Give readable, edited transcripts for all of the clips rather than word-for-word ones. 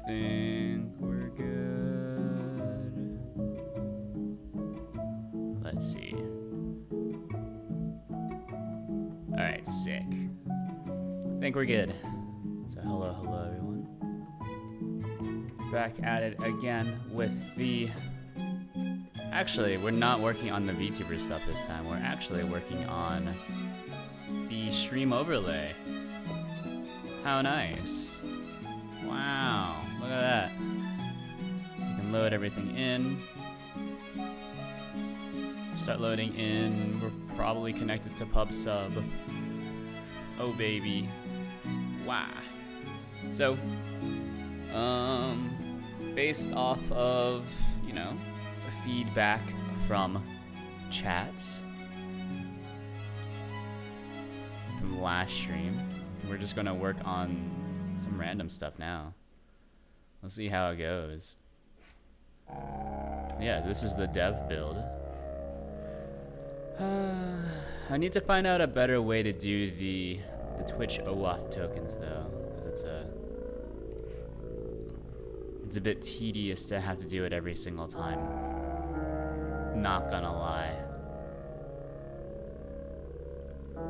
think we're good. Let's see. Alright, sick. I think we're good. So hello everyone. Back at it again with the... Actually, we're not working on the VTuber stuff this time. We're actually working on the stream overlay. How nice. Wow, look at that. You can load everything in. Start loading in. We're probably connected to PubSub. Oh baby. Wow. So, based off of, you know, feedback from chat from last stream, we're just gonna work on some random stuff now. Let's see how it goes. Yeah, this is the dev build. I need to find out a better way to do the Twitch OAuth tokens though, because it's a bit tedious to have to do it every single time. Not gonna lie.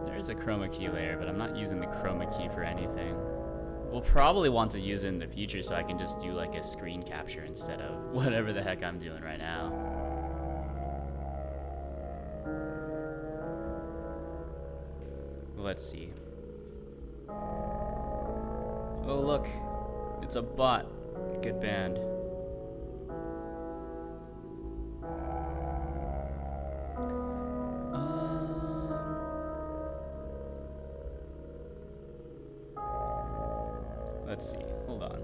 There is a chroma key layer, but I'm not using the chroma key for anything. We'll probably want to use it in the future so I can just do like a screen capture instead of whatever the heck I'm doing right now. Let's see. Oh look, it's a bot. Good band. Let's see. Hold on.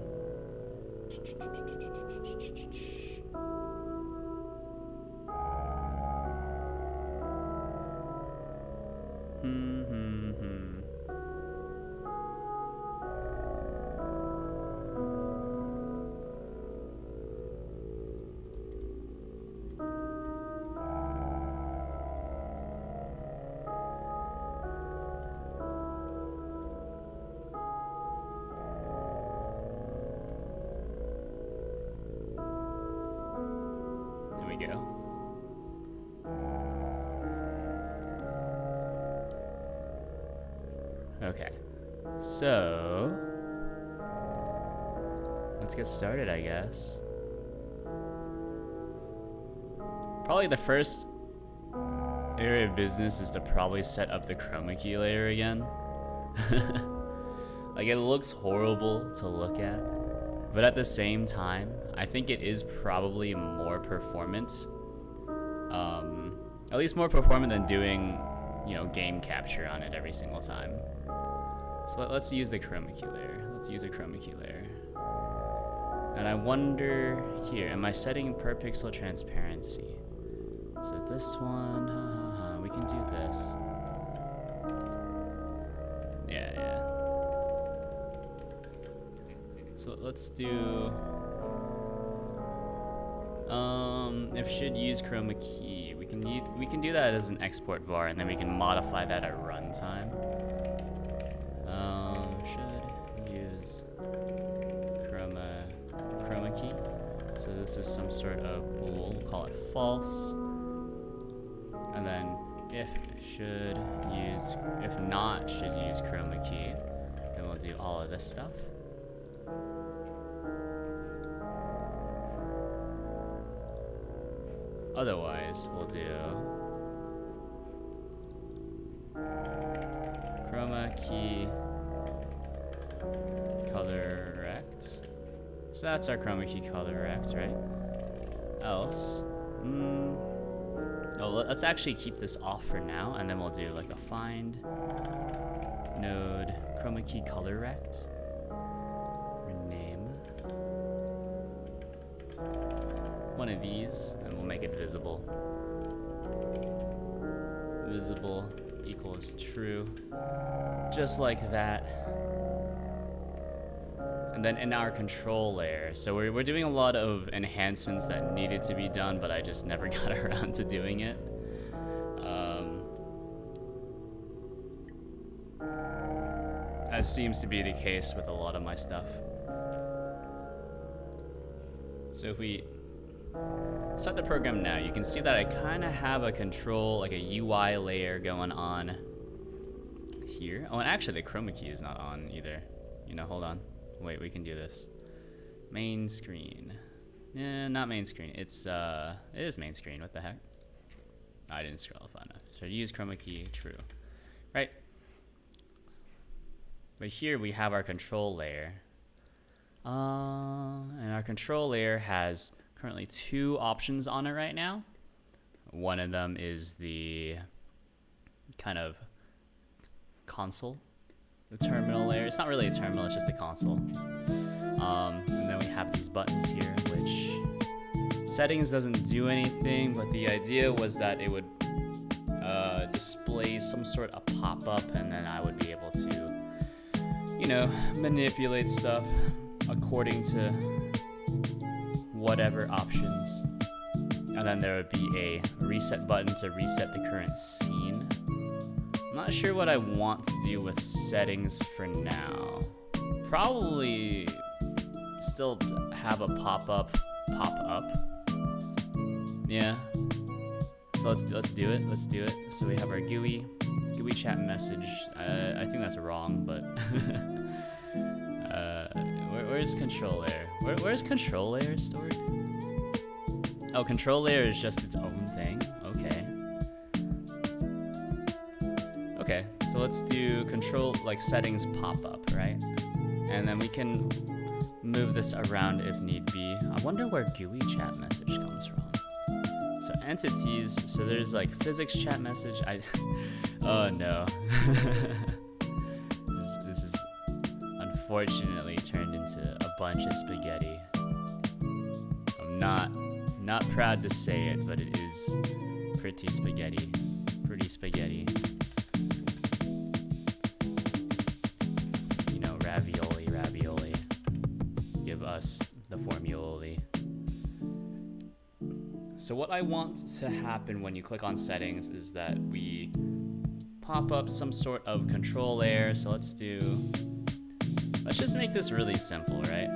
Okay, so let's get started, I guess. Probably the first area of business is to probably set up the chroma key layer again. Like, it looks horrible to look at, but at the same time, I think it is probably more performant. At least more performant than doing, you know, game capture on it every single time. So let's use the chroma key layer. Let's use a chroma key layer. And I wonder here, am I setting per pixel transparency? So this one, we can do this. Yeah. So let's do, if should use chroma key, we can do that as an export bar, and then we can modify that at runtime. Should use chroma key. So this is some sort of bool. We'll call it false. And then if not should use chroma key, then we'll do all of this stuff. Otherwise, we'll do chroma key color rect. So that's our chroma key color rect, right? Else, let's actually keep this off for now, and then we'll do like a find node chroma key color rect. Rename one of these, and we'll make it visible. Visible equals true, just like that. And then in our control layer, so we're doing a lot of enhancements that needed to be done, but I just never got around to doing it. As seems to be the case with a lot of my stuff. So if we start the program now, you can see that I kind of have a control, like a UI layer going on here. Oh, and actually the chroma key is not on either. You know, hold on. Wait, we can do this. Main screen. Not main screen. It is main screen. What the heck? I didn't scroll far enough. So use chroma key, true. Right. But here we have our control layer. And our control layer has currently 2 options on it right now. One of them is the kind of console, the terminal layer. It's not really a terminal, it's just a console. And then we have these buttons here, which settings doesn't do anything, but the idea was that it would display some sort of pop-up, and then I would be able to, you know, manipulate stuff according to whatever options. And then there would be a reset button to reset the current scene. I'm not sure what I want to do with settings for now. Probably still have a pop-up. Yeah. So let's do it. Let's do it. So we have our GUI chat message. I think that's wrong, but where's control layer? Where's control layer stored? Oh, control layer is just its own thing. Okay, so let's do control, like settings pop-up, right? And then we can move this around if need be. I wonder where GUI chat message comes from. So entities, so there's like physics chat message. Oh no. This is unfortunately turned into a bunch of spaghetti. I'm not proud to say it, but it is pretty spaghetti. Pretty spaghetti. You know, ravioli. Give us the formuloli. So what I want to happen when you click on settings is that we pop up some sort of control layer. So let's just make this really simple, right?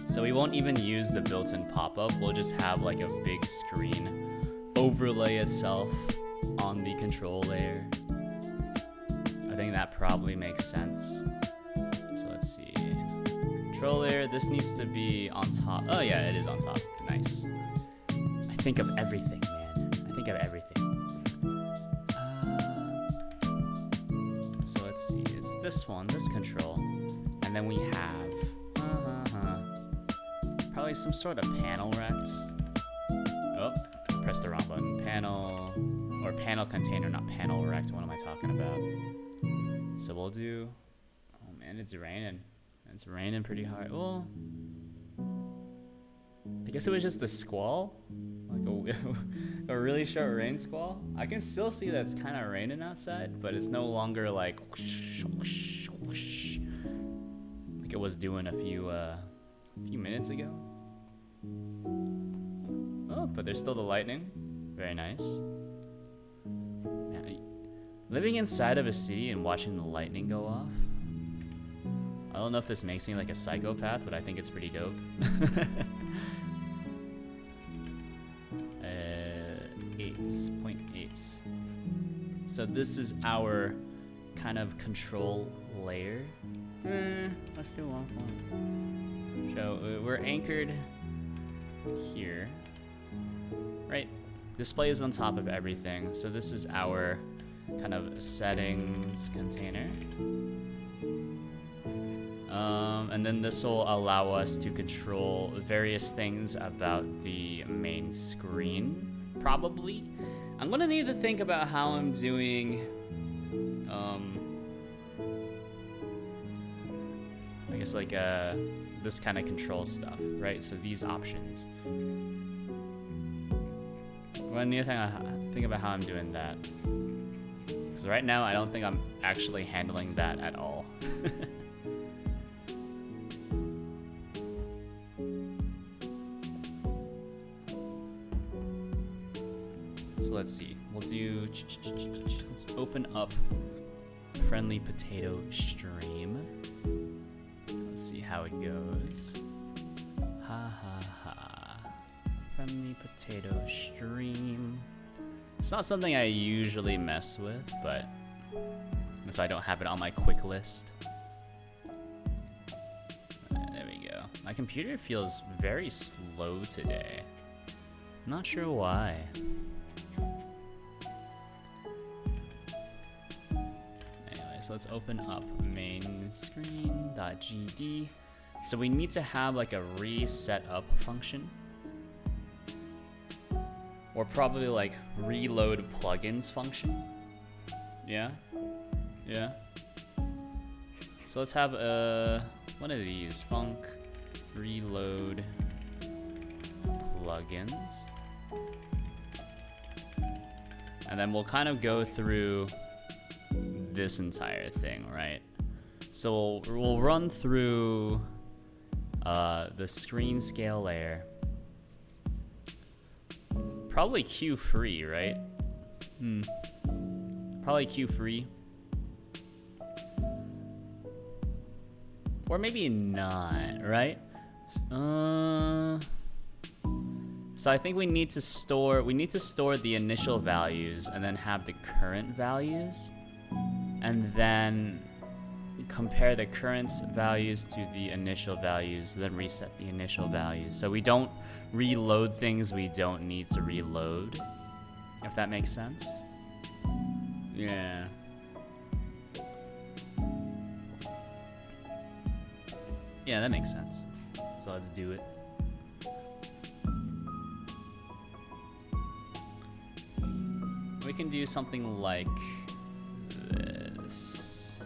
So we won't even use the built-in pop-up. We'll just have like a big screen overlay itself on the control layer. I think that probably makes sense. So let's see. Control layer, this needs to be on top. Oh yeah, it is on top. Nice. I think of everything, man. I think of everything. So let's see. It's this one, this control. And then we have probably some sort of panel rect. Oh, pressed the wrong button. Panel, or panel container, not panel rect. What am I talking about? So we'll do, oh man, it's raining. It's raining pretty hard. Well, I guess it was just a squall, like a really short rain squall. I can still see that it's kind of raining outside, but it's no longer like whoosh, whoosh, whoosh, like it was doing a few minutes ago. Oh, but there's still the lightning. Very nice. Man, living inside of a city and watching the lightning go off. I don't know if this makes me like a psychopath, but I think it's pretty dope. 8.8. So this is our kind of control layer. Let's do one. So we're anchored here, right? Display is on top of everything. So this is our kind of settings container. And then this will allow us to control various things about the main screen, probably. I'm gonna need to think about how I'm doing, I guess like this kind of control stuff, right? So these options. I'm gonna need to think about how I'm doing that. Because right now I don't think I'm actually handling that at all. So let's see, let's open up Friendly Potato Stream. Let's see how it goes. Ha ha ha. Friendly potato stream. It's not something I usually mess with, but so I don't have it on my quick list. There we go. My computer feels very slow today. Not sure why. Anyways, let's open up main screen.gd. So we need to have like a reset up function. Or probably like reload plugins function. Yeah. Yeah. So let's have one of these func reload plugins. And then we'll kind of go through this entire thing, right? So we'll run through the screen scale layer. Probably queue free, right? Probably queue free. Or maybe not, right? So I think we need to store the initial values and then have the current values, and then compare the current values to the initial values, then reset the initial values. So we don't reload things we don't need to reload, if that makes sense. Yeah. Yeah, that makes sense. So let's do it. We can do something like this.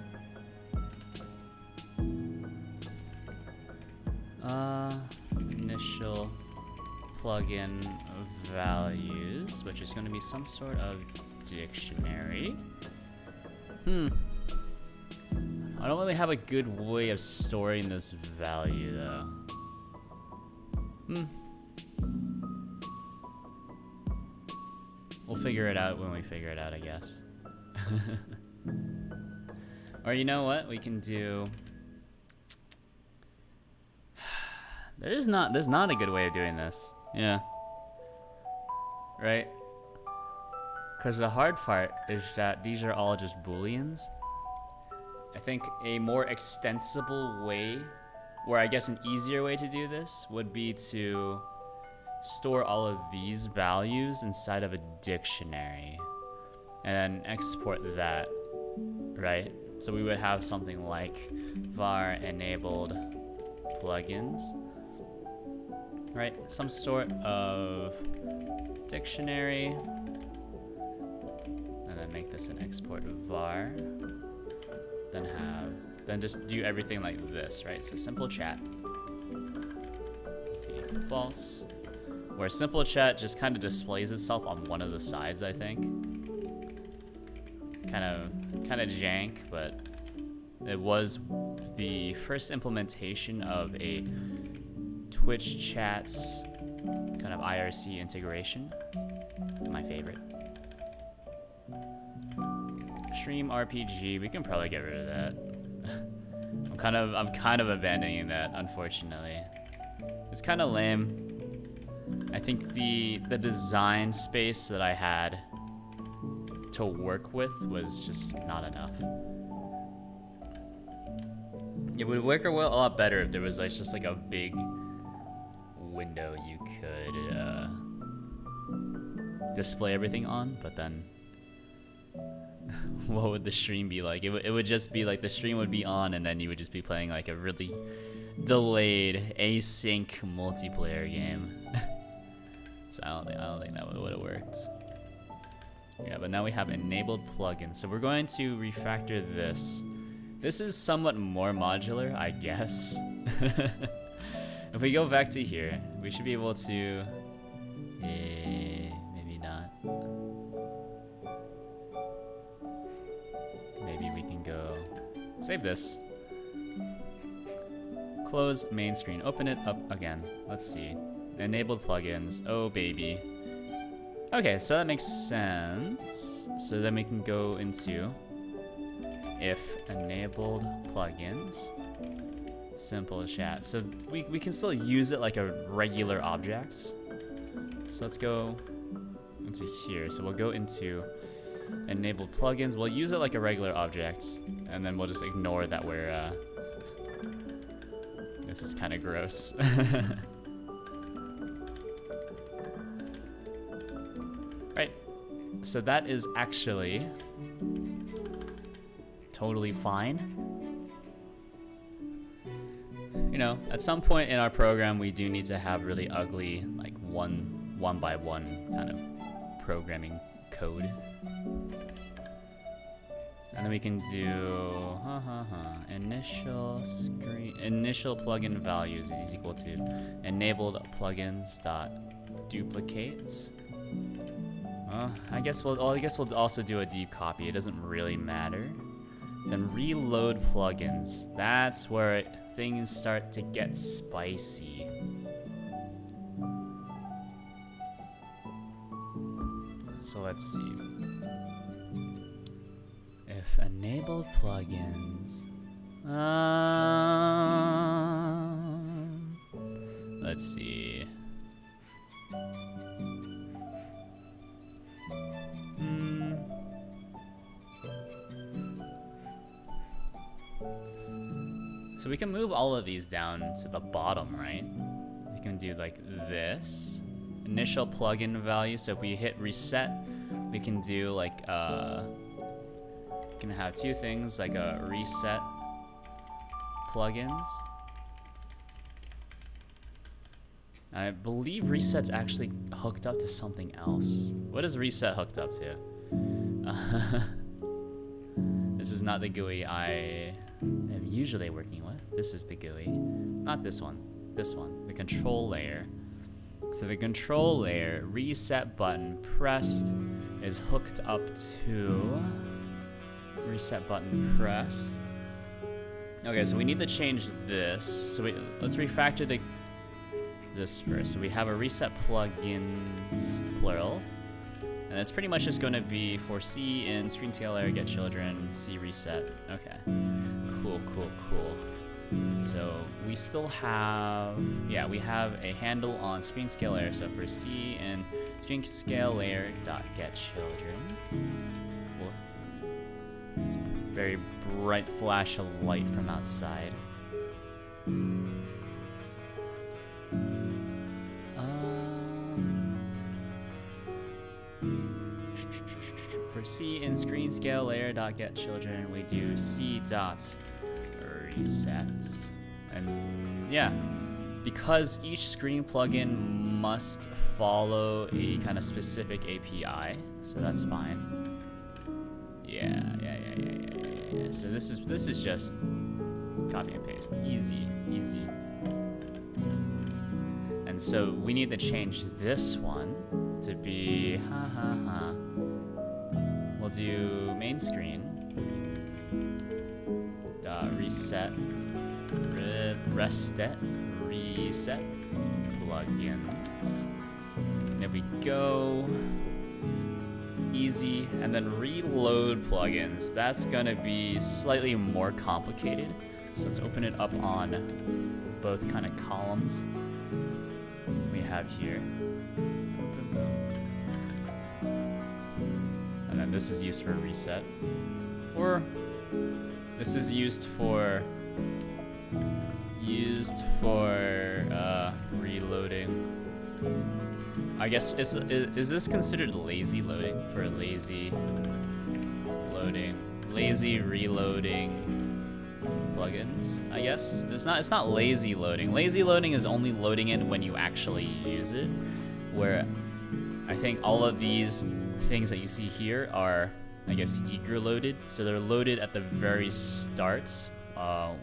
Initial plugin values, which is going to be some sort of dictionary. I don't really have a good way of storing this value though. We'll figure it out when we figure it out, I guess. Or you know what? We can do... There's not a good way of doing this. Yeah. Right? Because the hard part is that these are all just booleans. I think a more extensible way, or I guess an easier way to do this, would be to store all of these values inside of a dictionary and then export that, right? So we would have something like var enabled plugins, right? Some sort of dictionary, and then make this an export var. Then just do everything like this, right? So simple chat, false, where simple chat just kind of displays itself on one of the sides, I think. Kind of jank, but it was the first implementation of a Twitch chat's kind of IRC integration. My favorite. Stream RPG, we can probably get rid of that. I'm kind of abandoning that, unfortunately. It's kind of lame. I think the design space that I had to work with was just not enough. It would work a lot better if there was like just like a big window you could display everything on, but then what would the stream be like? It would just be like the stream would be on and then you would just be playing like a really delayed async multiplayer game. So I don't think that would have worked. Yeah, but now we have enabled plugins. So we're going to refactor this. This is somewhat more modular, I guess. If we go back to here, we should be able to... maybe not. Maybe we can go... Save this. Close main screen. Open it up again. Let's see. Enabled plugins. Oh, baby. Okay, so that makes sense. So then we can go into if enabled plugins Simple chat. So we can still use it like a regular object. So let's go into here. So we'll go into enable plugins. We'll use it like a regular object, and then we'll just ignore that we're this is kind of gross. Right. So that is actually totally fine. You know, at some point in our program, we do need to have really ugly, like one by one kind of programming code. And then we can do initial plugin values is equal to enabled plugins dot duplicate. I guess we'll also do a deep copy. It doesn't really matter. Then reload plugins. That's where things start to get spicy. So let's see. If enabled plugins. Let's see. So we can move all of these down to the bottom, right? We can do like this. Initial plugin value. So if we hit reset, we can do like we can have two things, like a reset plugins. I believe reset's actually hooked up to something else. What is reset hooked up to? This is not the GUI I am usually working with. This is the GUI. Not this one. This one. The control layer. So the control layer, reset button pressed, is hooked up to reset button pressed. Okay, so we need to change this. So let's refactor this first. So we have a reset plugins plural, and it's pretty much just going to be for C in screen scale layer get children C reset. Okay, cool. So we still have, yeah, we have a handle on screen scale layer. So for C and screen scale layer dot get children, very bright flash of light from outside. For C in screen scale layer dot get children, we do C dot reset. And yeah, because each screen plugin must follow a kind of specific API, so that's fine. Yeah. So this is just copy and paste, easy. And so we need to change this one to be We'll do main screen dot reset reset plugins. There we go. Easy. And then reload plugins. That's gonna be slightly more complicated. So let's open it up on both kind of columns we have here. And then this is used for reset. Or this is used for reloading. I guess is this considered lazy loading for lazy reloading plugins? I guess it's not lazy loading. Lazy loading is only loading it when you actually use it, where I think all of these things that you see here are, I guess, eager loaded. So they're loaded at the very start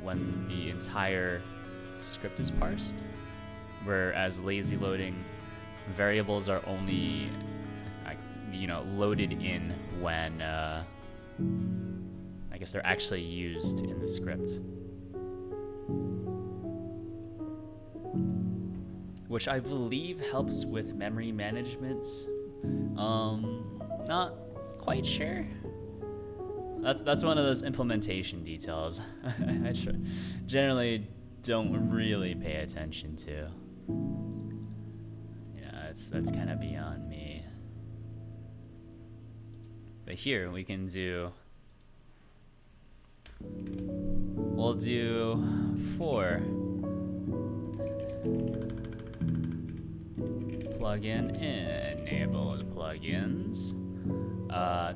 when the entire script is parsed, whereas lazy loading variables are only loaded in when I guess they're actually used in the script, which I believe helps with memory management. Not quite sure. That's one of those implementation details. I generally don't really pay attention to. You know, that's kind of beyond me. But here we can do. We'll do for plugin enabled plugins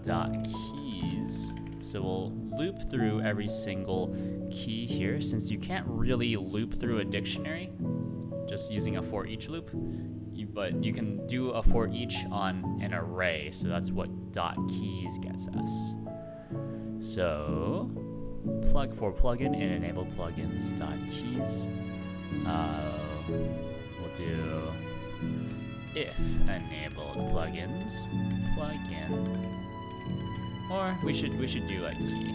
dot keys. So we'll loop through every single key here, since you can't really loop through a dictionary just using a for each loop, but you can do a for each on an array, so that's what dot keys gets us. So for plugin and enable plugins dot keys, we'll do if enabled plugins plugin, or we should do like key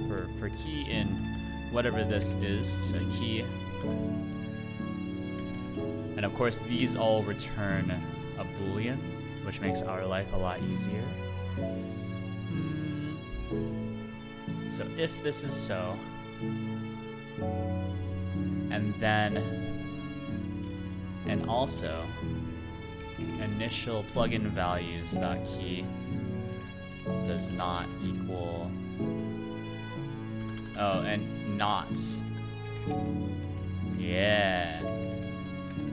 for key in whatever this is. So key, and of course these all return a boolean, which makes our life a lot easier. So if this is so, and then, and also initial plugin values dot key does not equal, oh, and not, yeah.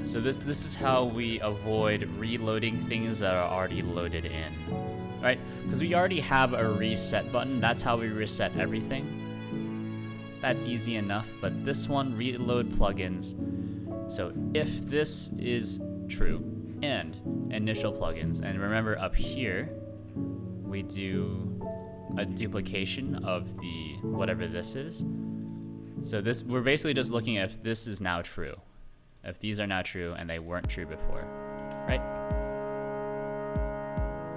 So this is how we avoid reloading things that are already loaded in, right? Because we already have a reset button. That's how we reset everything. That's easy enough. But this one, reload plugins. So if this is true and initial plugins, and remember up here we do a duplication of the whatever this is. So this, we're basically just looking at if this is now true, if these are now true and they weren't true before, right?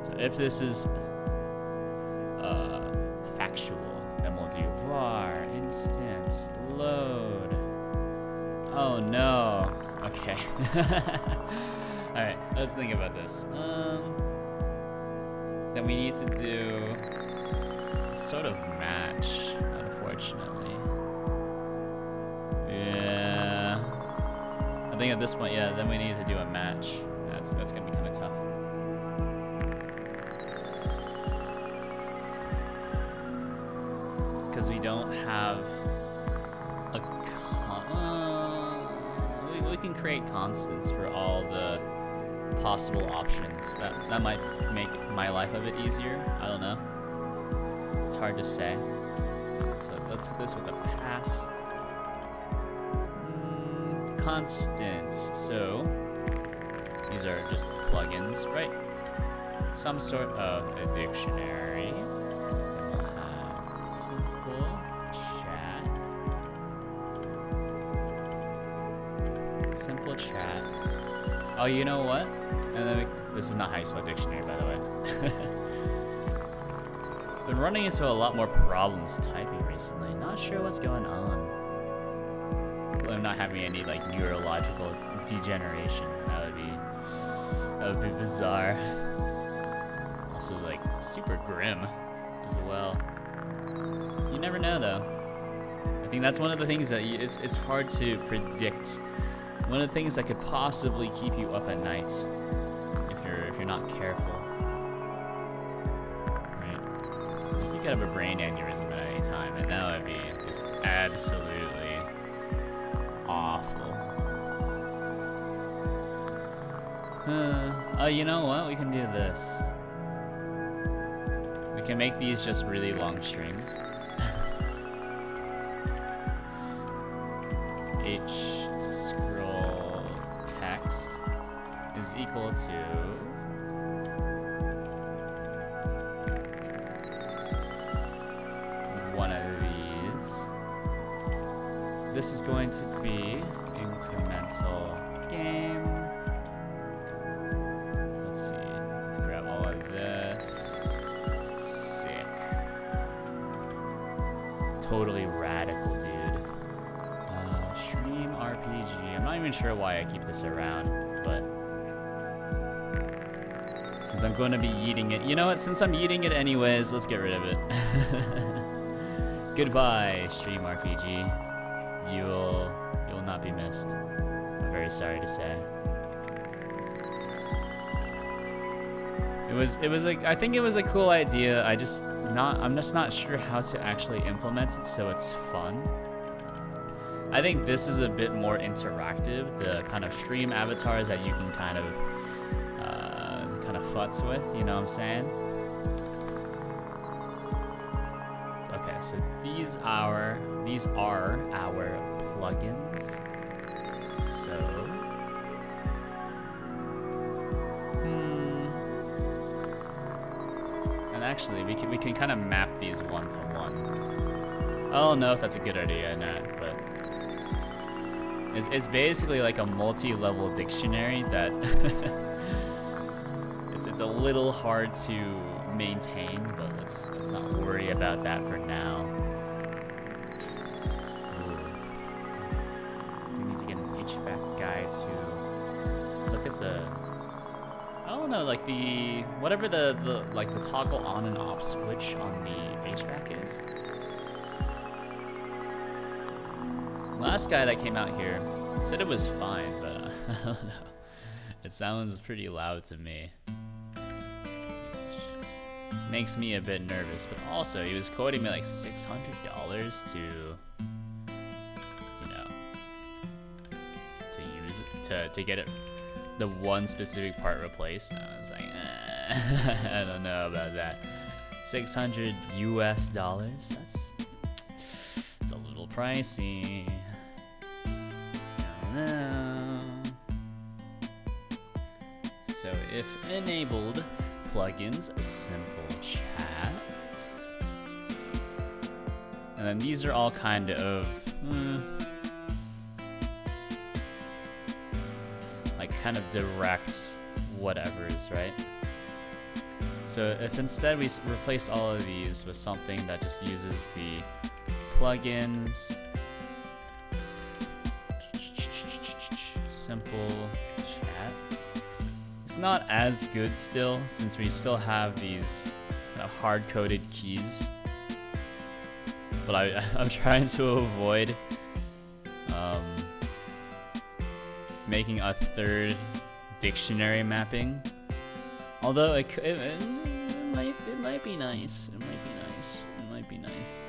So if this is factual, then we'll do var instance load. Oh no. Okay. All right, let's think about this. Then we need to do sort of match, unfortunately. Yeah. I think at this point, yeah, then we need to do a match. That's gonna be kind of tough. Because we don't have a we can create constants for all the possible options. That might make my life a bit easier. I don't know. It's hard to say. So let's hit this with a pass. Constant. So these are just plugins, right? Some sort of a dictionary. And we'll have simple chat. Simple chat. Oh, you know what? And then this is not how you spell dictionary, by the way. Been running into a lot more problems typing recently. Not sure what's going on. I'm not having any like neurological degeneration. That would be bizarre. Also like super grim as well. You never know though. I think that's one of the things that it's hard to predict. One of the things that could possibly keep you up at night if you're not careful. Right? You could have a brain aneurysm at any time, and that would be just absolutely awful. Oh, you know what? We can do this. We can make these just really long strings. H scroll text is equal to one of these. This is going to be incremental game. Let's see. Let's grab all of this. Sick. Totally radical, dude. Stream RPG. I'm not even sure why I keep this around, but since I'm going to be eating it, you know what? Since I'm eating it anyways, let's get rid of it. Goodbye, Stream RPG. You'll You will not be missed. I'm very sorry to say. It was like, I think it was a cool idea. I'm just not sure how to actually implement it so it's fun. I think this is a bit more interactive. The kind of stream avatars that you can kind of futz with, you know what I'm saying? Okay, so these are our plugins. So and actually we can kind of map these one to one. I don't know if that's a good idea or not, but it's basically like a multi-level dictionary that it's a little hard to maintain, but let's not worry about that for now. Ooh. Do need to get an HVAC guy to look at the, I don't know, like the whatever the like the toggle on and off switch on the HVAC is. Last guy that came out here said it was fine, but I don't know. It sounds pretty loud to me. Makes me a bit nervous, but also he was quoting me like $600 to, you know, to use it, to get it, the one specific part replaced. And I was like, I don't know about that. $600 US. That's a little pricey. I don't know. So if enabled plugins, simple chat, and then these are all kind of like kind of direct whatevers, right? So if instead we replace all of these with something that just uses the plugins, simple chat. It's not as good still, since we still have these hard-coded keys. But I'm trying to avoid making a third dictionary mapping. Although it might be nice. It might be nice.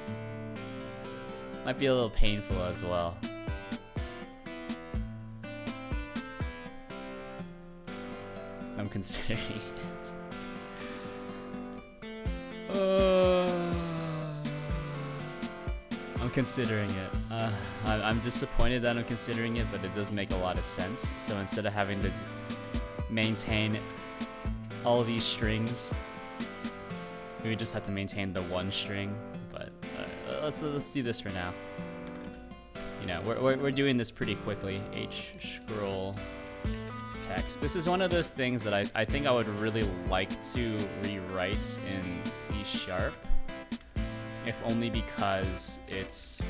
Might be a little painful as well. I'm considering it. I'm considering it. I'm disappointed that I'm considering it, but it does make a lot of sense. So instead of having to maintain all of these strings, we just have to maintain the one string. But let's do this for now. You know, we're doing this pretty quickly. Scroll text. This is one of those things that I think I would really like to rewrite in C#, if only because it's,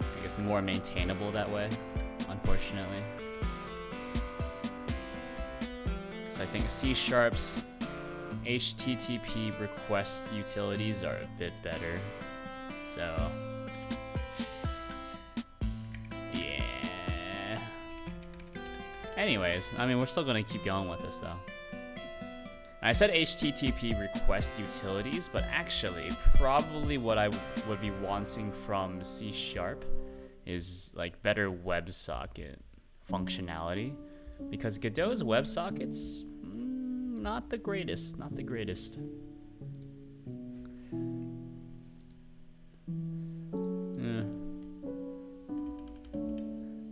I guess, more maintainable that way, unfortunately. So I think C#'s HTTP request utilities are a bit better. So anyways, I mean, we're still going to keep going with this, though. I said HTTP request utilities, but actually, probably what I would be wanting from C# is, like, better WebSocket functionality. Because Godot's WebSocket's not the greatest,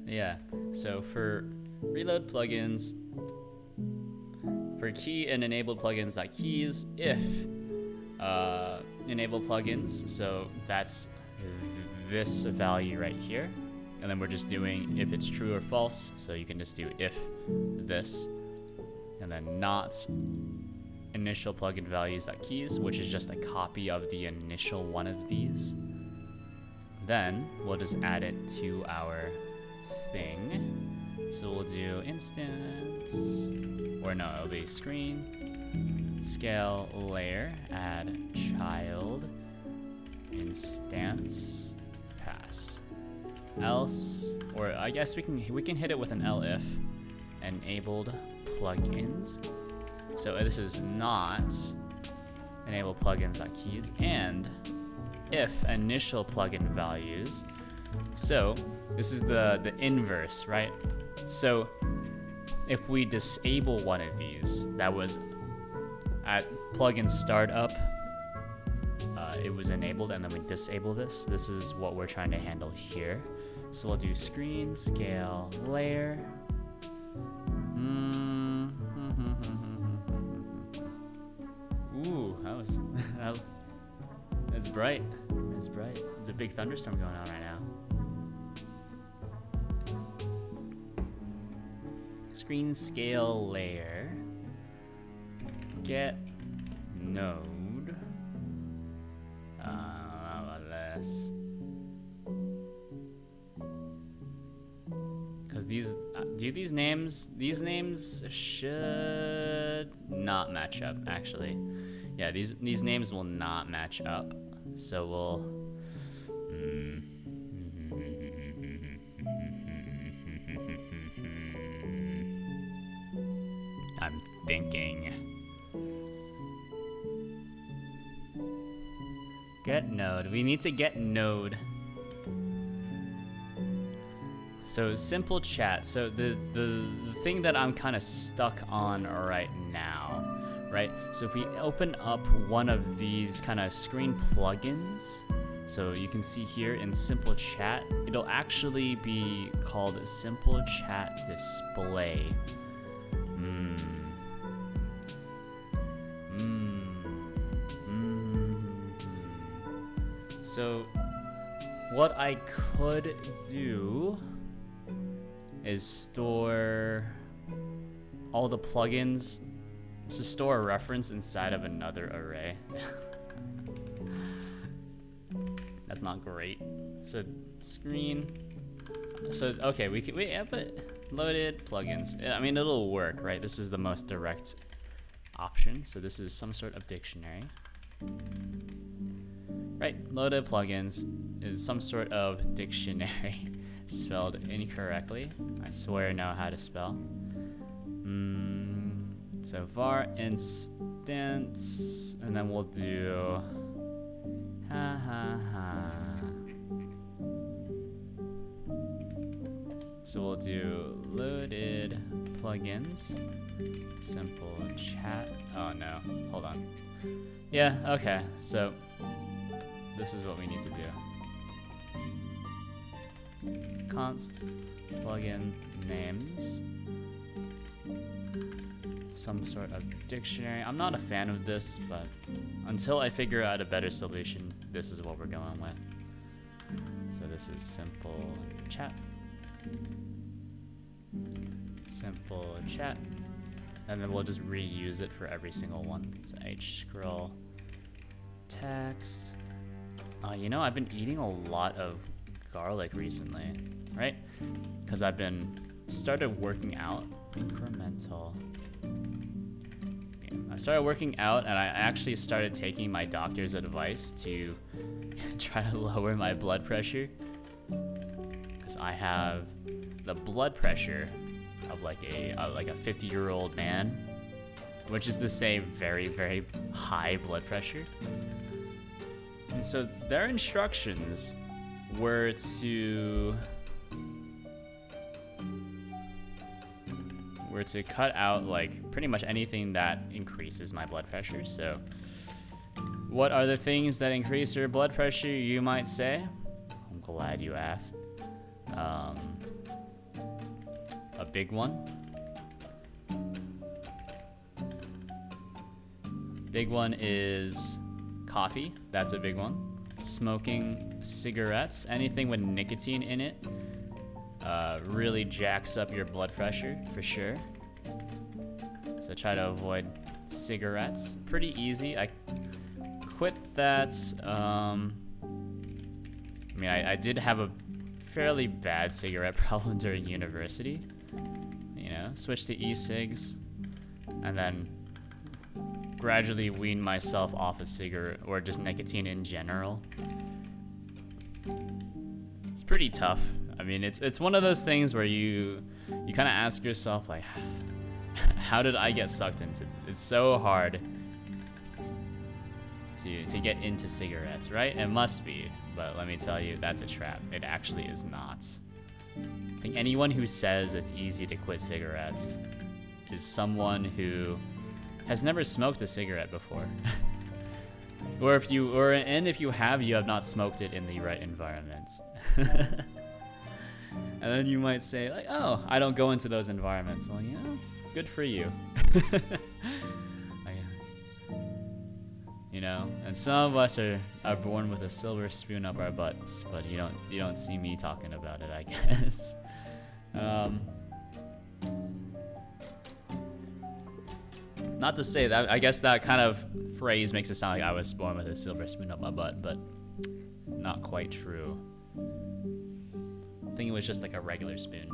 Yeah, so for reload plugins, for key and enabled plugins like keys, if enable plugins, so that's this value right here, and then we're just doing if it's true or false, so you can just do if this, and then not initial plugin values like keys, which is just a copy of the initial one of these. Then we'll just add it to our thing. So we'll do instance, or no, it'll be screen, scale layer, add child, instance, pass. else, or I guess we can hit it with an elif, enabled plugins. So this is not enable plugins.keys, and if initial plugin values. So this is the inverse, right? So if we disable one of these, that was at plugin startup, it was enabled, and then we disable this. This is what we're trying to handle here. So we'll do screen scale layer. Ooh, that's bright. It's bright. There's a big thunderstorm going on right now. Screen scale layer. Get node. Less. Because these names should not match up, actually. Yeah, these names will not match up. So we'll I'm thinking. Get node. We need to get node. So simple chat. So the thing that I'm kind of stuck on right now, right? So if we open up one of these kind of screen plugins, so you can see here in simple chat, it'll actually be called simple chat display. So what I could do is store all the plugins, to store a reference inside of another array. That's not great. So screen. So okay, but loaded plugins. I mean, it'll work, right? This is the most direct option. So this is some sort of dictionary. Right, loaded plugins is some sort of dictionary. Spelled incorrectly. I swear I know how to spell. So var instance, and then we'll do So we'll do loaded plugins, simple chat. Oh no, hold on. Yeah, okay, so this is what we need to do. Const plugin names, some sort of dictionary. I'm not a fan of this, but until I figure out a better solution, this is what we're going with. So this is simple chat, and then we'll just reuse it for every single one. So h scroll text. You know, I've been eating a lot of garlic recently, right? Because I've started working out. Incremental. Okay. I started working out, and I actually started taking my doctor's advice to try to lower my blood pressure, because I have the blood pressure of like a 50-year-old man, which is to say very, very high blood pressure. And so their instructions were to cut out like pretty much anything that increases my blood pressure. So what are the things that increase your blood pressure, you might say? I'm glad you asked. A big one. Big one is coffee. That's a big one. Smoking cigarettes, anything with nicotine in it, really jacks up your blood pressure for sure. So try to avoid cigarettes. Pretty easy. I quit that. I mean, I did have a fairly bad cigarette problem during university. You know, switched to e-cigs, and then gradually wean myself off of cigarette or just nicotine in general. It's pretty tough. mean, it's one of those things where you kind of ask yourself, like, how did I get sucked into this? It's so hard to get into cigarettes, right? It must be, but let me tell you, that's a trap. It actually is not. I think anyone who says it's easy to quit cigarettes is someone who has never smoked a cigarette before. if you have, you have not smoked it in the right environment. And then you might say, like, oh, I don't go into those environments. Well, you know, good for you. You know, and some of us are born with a silver spoon up our butts, but you don't see me talking about it, I guess. Not to say that, I guess that kind of phrase makes it sound like I was born with a silver spoon up my butt, but not quite true. I think it was just like a regular spoon.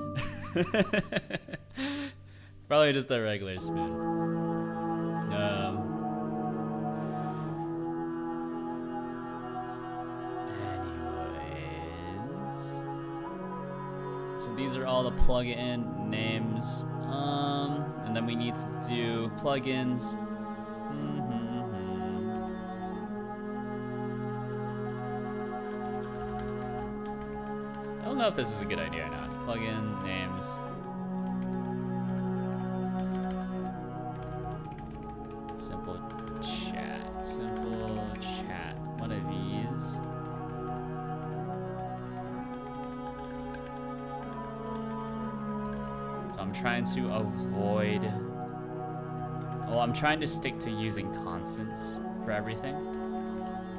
Probably just a regular spoon. So these are all the plugin names, and then we need to do plugins. I don't know if this is a good idea or not. Plugin names. Simple chat. One of these. I'm trying to avoid... Well, I'm trying to stick to using constants for everything,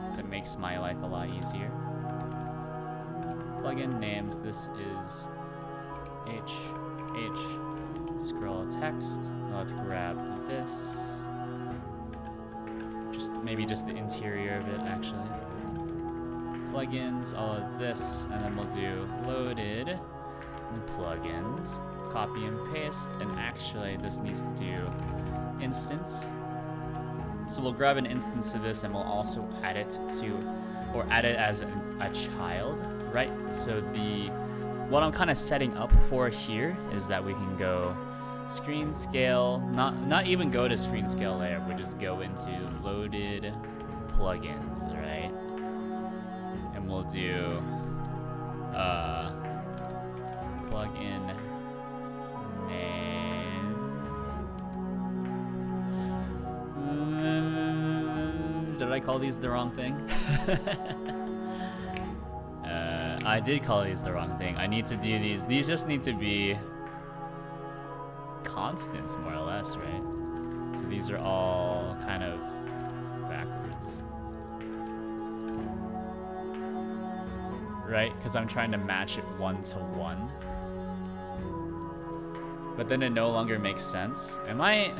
so it makes my life a lot easier. Plugin names, this is H, scroll text. Let's grab this. Maybe just the interior of it, actually. Plugins, all of this, and then we'll do loaded and plugins. Copy and paste, and actually this needs to do instance. So we'll grab an instance of this and we'll also add it as a child, right? So what I'm kind of setting up for here is that we can go screen scale, not even go to screen scale layer, we just go into loaded plugins, right? And we'll do plugin name. Did I call these the wrong thing? I did call these the wrong thing. I need to do these. These just need to be constants, more or less, right? So these are all kind of backwards. Right? Because I'm trying to match it 1-to-1. But then it no longer makes sense. Am I...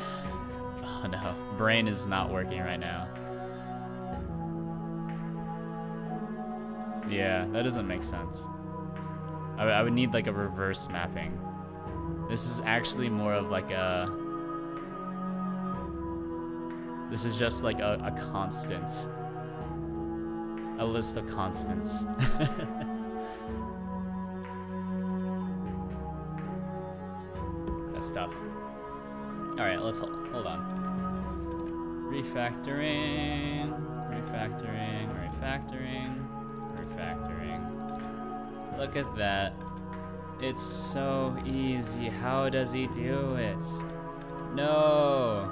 Oh no, brain is not working right now. Yeah, that doesn't make sense. I would need like a reverse mapping. This is actually more of like a... This is just like a constant. A list of constants. That's tough. Alright, let's hold on. Refactoring. Look at that. It's so easy. How does he do it? No.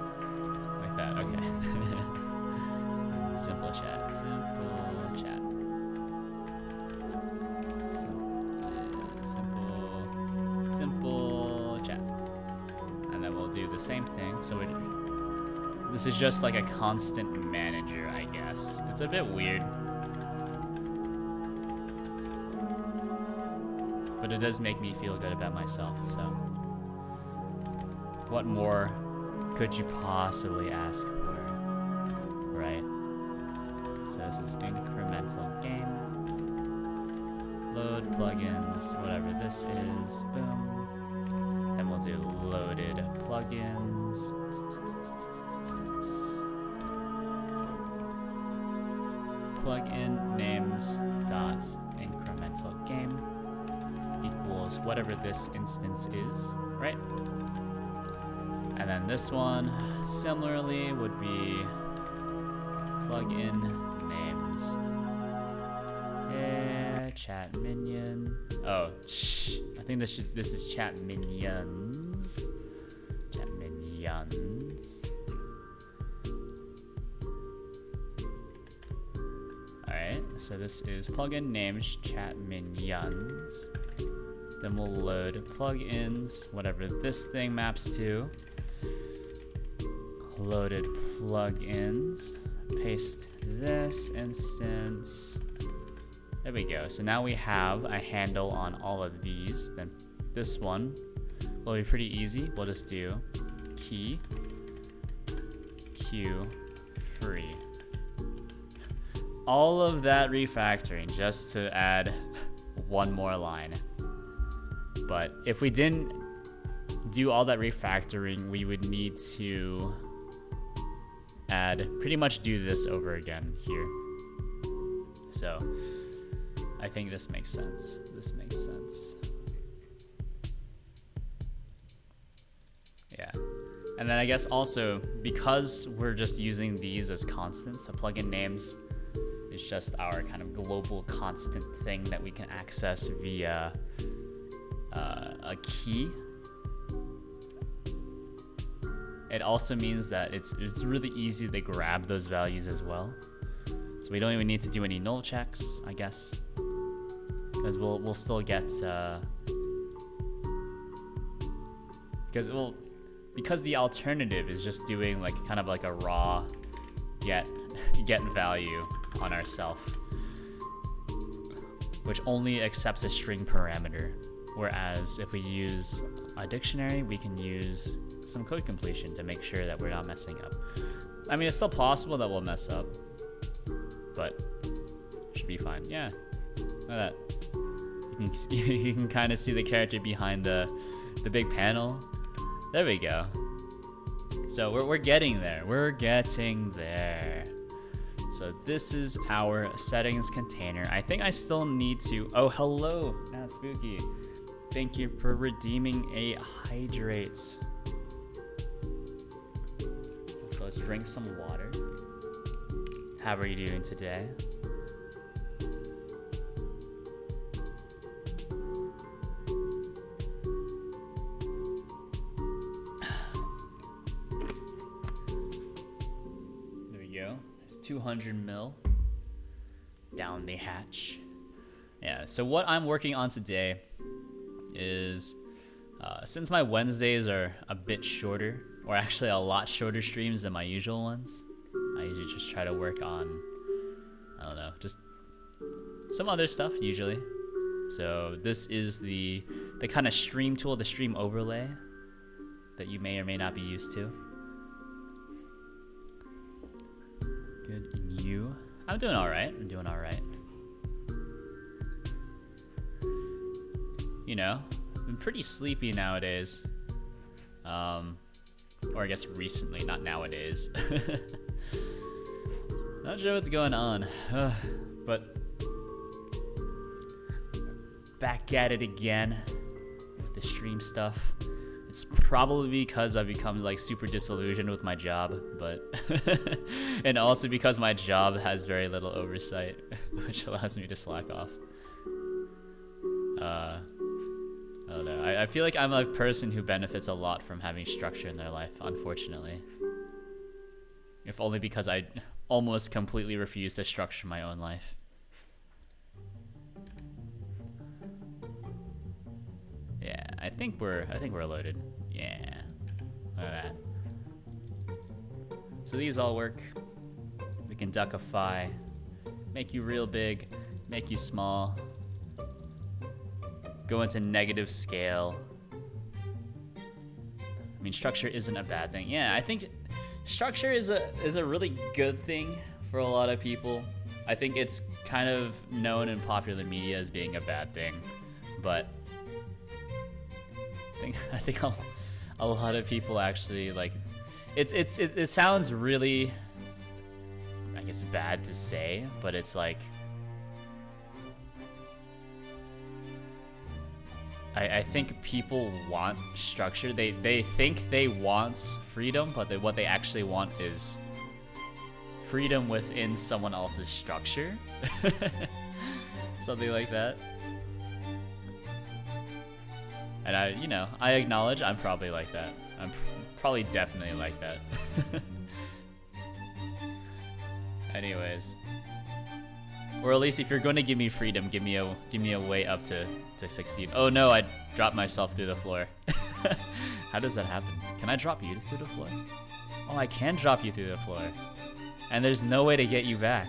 Like that, okay. Simple chat. Simple chat. And then we'll do the same thing. So this is just like a constant manager, I guess. It's a bit weird. But it does make me feel good about myself, so. What more could you possibly ask for? Right? So this is incremental game. Load plugins, whatever this is, boom. Then we'll do loaded plugins. Plugin names dot incremental game equals whatever this instance is, right? And then this one, similarly, would be plugin names. Yeah, chat minion. Oh, shh. I think this is chat minions. Chat minions. Alright, so this is plugin names chat minions. Then we'll load plugins, whatever this thing maps to. Loaded plugins. Paste this instance. There we go. So now we have a handle on all of these. Then this one will be pretty easy. We'll just do key q free. All of that refactoring just to add one more line. But if we didn't do all that refactoring, we would need to pretty much do this over again here. So I think this makes sense. This makes sense. Yeah. And then I guess also because we're just using these as constants, so plugin names is just our kind of global constant thing that we can access via a key. It also means that it's really easy to grab those values as well. So we don't even need to do any null checks, I guess, because we'll still get because the alternative is just doing like kind of like a raw get value on ourself, which only accepts a string parameter. Whereas if we use a dictionary, we can use some code completion to make sure that we're not messing up. I mean, it's still possible that we'll mess up, but should be fine. Yeah, look at that. You can kind of see the character behind the big panel. There we go. So we're getting there. We're getting there. So this is our settings container. I think I still need to. Oh, hello, not spooky. Thank you for redeeming a hydrate. So let's drink some water. How are you doing today? There we go. There's 200 mil down the hatch. Yeah, so what I'm working on today is since my Wednesdays are a bit shorter, or actually a lot shorter streams than my usual ones, I usually just try to work on, I don't know, just some other stuff usually. So this is the kind of stream tool, the stream overlay that you may or may not be used to. Good, and you? I'm doing all right. I'm doing all right. You know, I've been pretty sleepy nowadays. Or I guess recently, not nowadays. Not sure what's going on. But back at it again with the stream stuff. It's probably because I've become like super disillusioned with my job, but and also because my job has very little oversight, which allows me to slack off. I don't know. I feel like I'm a person who benefits a lot from having structure in their life, unfortunately. If only because I almost completely refuse to structure my own life. Yeah, I think we're loaded. Yeah. Look at that. So these all work. We can duckify, make you real big, make you small. Go into negative scale. I mean, structure isn't a bad thing. Yeah, I think structure is a really good thing for a lot of people. I think it's kind of known in popular media as being a bad thing, but I think a lot of people actually like it sounds really, I guess, bad to say, but it's like I think people want structure. They think they want freedom, but what they actually want is freedom within someone else's structure. Something like that. And I acknowledge I'm probably like that. I'm probably definitely like that. Anyways. Or at least if you're going to give me freedom, give me a way up to succeed. Oh no, I dropped myself through the floor. How does that happen? Can I drop you through the floor? Oh, I can drop you through the floor. And there's no way to get you back.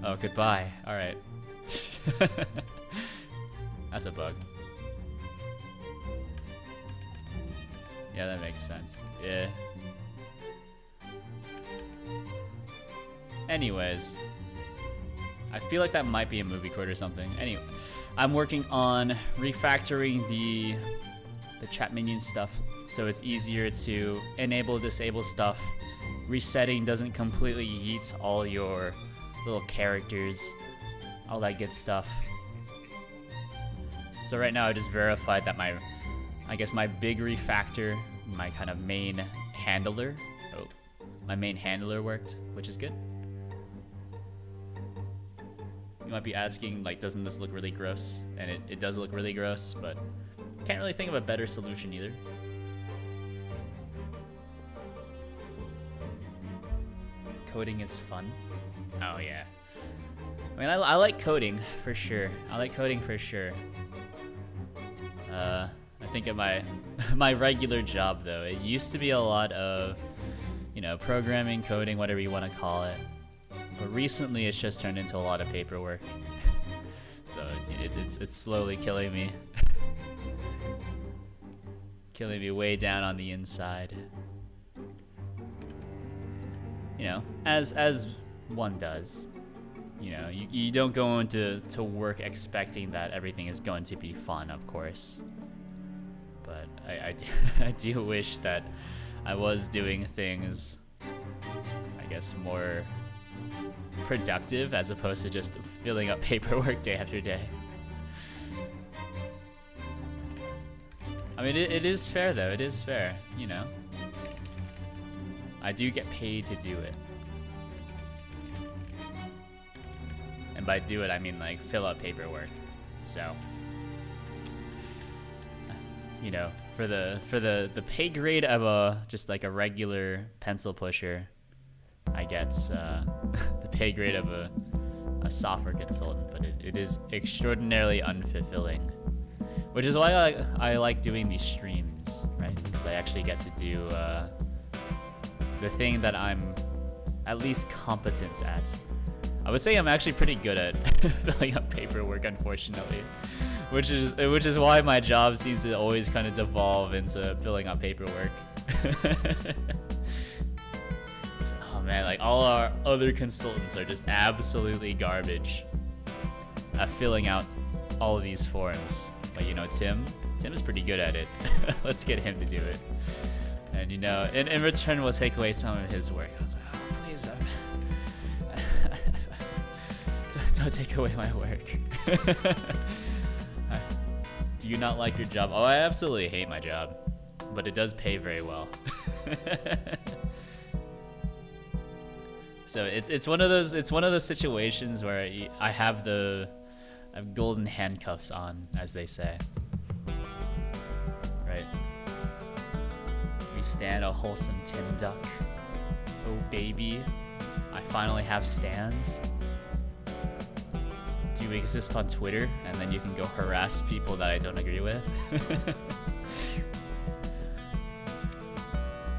Oh, goodbye. Alright. That's a bug. Yeah, that makes sense. Yeah. Anyways. I feel like that might be a movie quote or something. Anyway, I'm working on refactoring the chat minion stuff so it's easier to enable, disable stuff. Resetting doesn't completely yeet all your little characters, all that good stuff. So right now I just verified that my big refactor, my kind of main handler, my main handler worked, which is good. You might be asking, like, doesn't this look really gross? And it does look really gross, but can't really think of a better solution either. Coding is fun. Oh yeah. I mean, I like coding for sure. I think at my regular job though, it used to be a lot of, programming, coding, whatever you want to call it. But recently it's just turned into a lot of paperwork. So it's slowly killing me. Killing me way down on the inside. As one does. You don't go into work expecting that everything is going to be fun, of course. But I do wish that I was doing things, I guess, more productive as opposed to just filling up paperwork day after day. I mean, it is fair though. It is fair, I do get paid to do it. And by do it, I mean like fill out paperwork. So, for the pay grade of just like a regular pencil pusher, I get the pay grade of a software consultant, but it is extraordinarily unfulfilling. Which is why I like doing these streams, right? Because I actually get to do the thing that I'm at least competent at. I would say I'm actually pretty good at filling up paperwork, unfortunately. Which is why my job seems to always kind of devolve into filling out paperwork. Oh man, like all our other consultants are just absolutely garbage at filling out all of these forms. But Tim is pretty good at it. Let's get him to do it. And in return we'll take away some of his work. I was like, oh please, don't take away my work. Do you not like your job? Oh, I absolutely hate my job, but it does pay very well. So it's one of those situations where I have golden handcuffs on, as they say. Right? We stand a wholesome Tim Duck. Oh baby, I finally have stands. Do you exist on Twitter? And then you can go harass people that I don't agree with.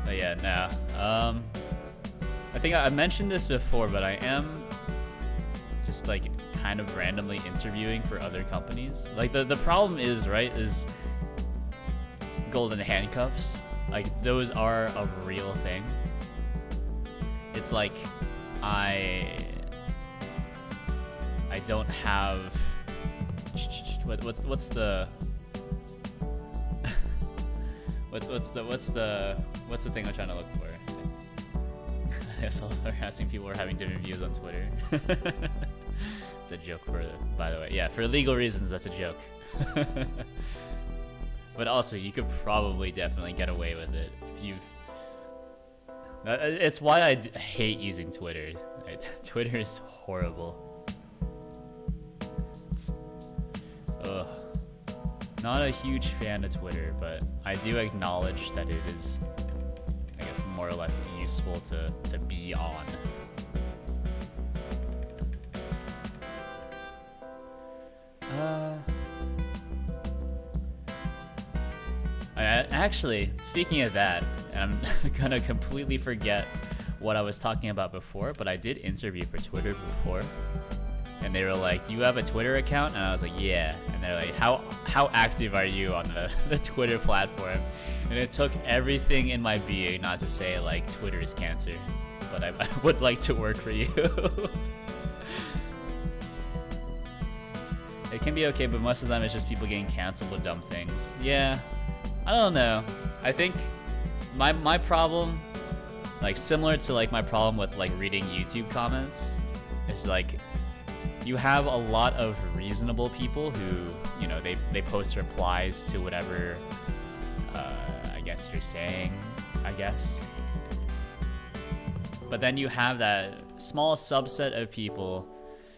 But yeah, no. I think I mentioned this before, but I am just like kind of randomly interviewing for other companies. Like the problem is, right, is golden handcuffs. Like those are a real thing. It's like I don't have what's the thing I'm trying to look for? I guess harassing people or having different views on Twitter. It's a joke by the way. Yeah, for legal reasons, that's a joke. But also, you could probably definitely get away with it if you've... It's why I hate using Twitter. Twitter is horrible. Ugh. Not a huge fan of Twitter, but I do acknowledge that it is, I guess, more or less useful to be on. Actually, speaking of that, and I'm gonna completely forget what I was talking about before, but I did interview for Twitter before, and they were like, "Do you have a Twitter account?" And I was like, "Yeah." And they're like, "How active are you on the Twitter platform?" And it took everything in my being not to say like Twitter is cancer, but I would like to work for you. It can be okay, but most of them it's just people getting canceled with dumb things. Yeah, I don't know. I think my problem, like similar to like my problem with like reading YouTube comments, is like you have a lot of reasonable people who, you know, they post replies to whatever I guess you're saying, I guess. But then you have that small subset of people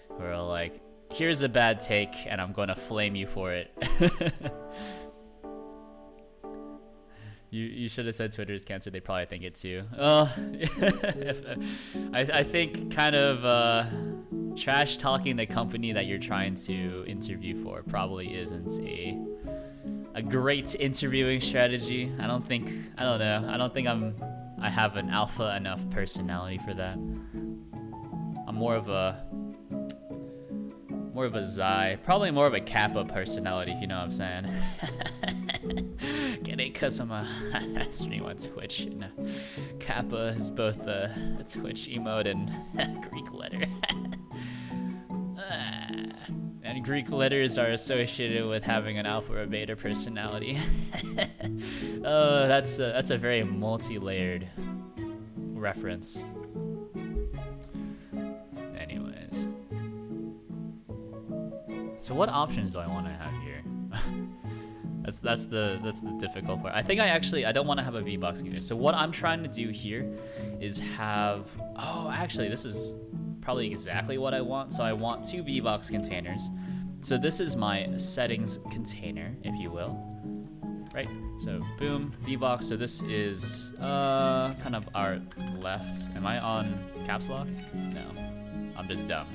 who are like, here's a bad take and I'm gonna flame you for it. You should have said Twitter is cancer. They probably think it too. I think kind of trash talking the company that you're trying to interview for probably isn't a great interviewing strategy. I don't know. I don't think I have an alpha enough personality for that. I'm more of a Xi, probably more of a Kappa personality, if you know what I'm saying. Get it? Cause I'm a stream on Twitch, and Kappa is both a Twitch emote and Greek letter. And Greek letters are associated with having an alpha or beta personality. Oh, that's a very multi-layered reference. Anyways, so what options do I want to have here? That's the difficult part. I think I don't want to have a V-Box container. So what I'm trying to do here is have, actually this is probably exactly what I want. So I want 2 V-Box containers. So this is my settings container, if you will. Right, so boom, V-Box. So this is kind of our left. Am I on caps lock? No, I'm just dumb.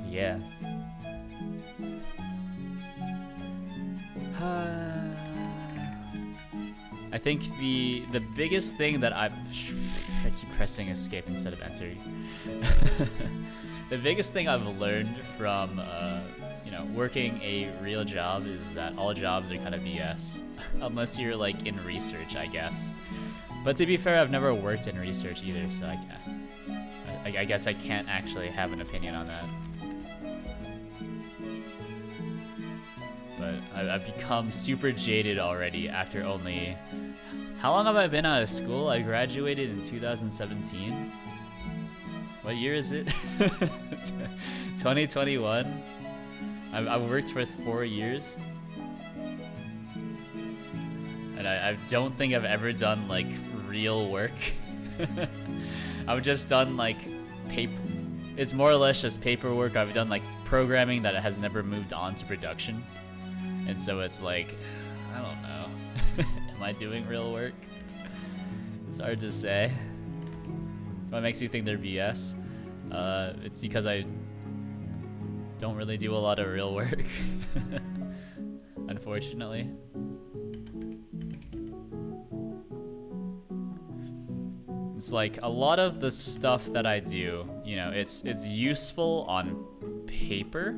Yeah. I think the biggest thing that I keep pressing escape instead of enter. The biggest thing I've learned from working a real job is that all jobs are kind of BS, unless you're like in research, I guess. But to be fair, I've never worked in research either, so I guess I can't actually have an opinion on that. But I've become super jaded already after only... How long have I been out of school? I graduated in 2017. What year is it? 2021? I've worked for 4 years. And I don't think I've ever done like real work. I've just done like paper. It's more or less just paperwork. I've done like programming that has never moved on to production. And so it's like, I don't know. Am I doing real work? It's hard to say. What makes you think they're BS? It's because I don't really do a lot of real work. Unfortunately. It's like a lot of the stuff that I do, you know, it's useful on paper.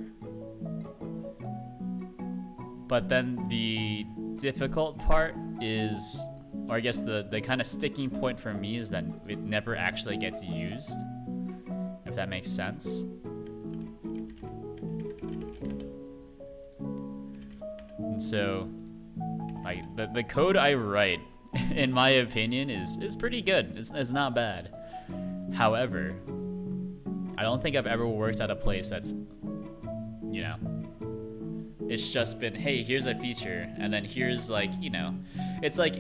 But then the difficult part is, or I guess the kind of sticking point for me is that it never actually gets used, if that makes sense. And so, like, the code I write, in my opinion, is pretty good. It's not bad. However, I don't think I've ever worked at a place that's, you know, it's just been, hey, here's a feature, and then here's like, you know, it's like,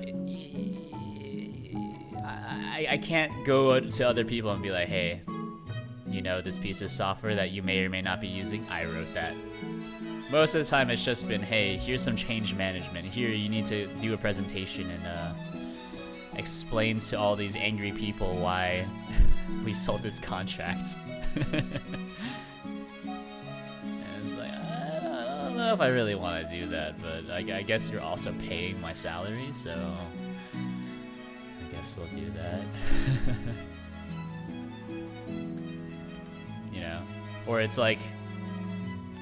I can't go to other people and be like, hey, you know, this piece of software that you may or may not be using, I wrote that. Most of the time it's just been, hey, here's some change management. Here you need to do a presentation and explains to all these angry people why we sold this contract. And it's like, I don't know if I really want to do that, but I guess you're also paying my salary, so I guess we'll do that. You know, or it's like,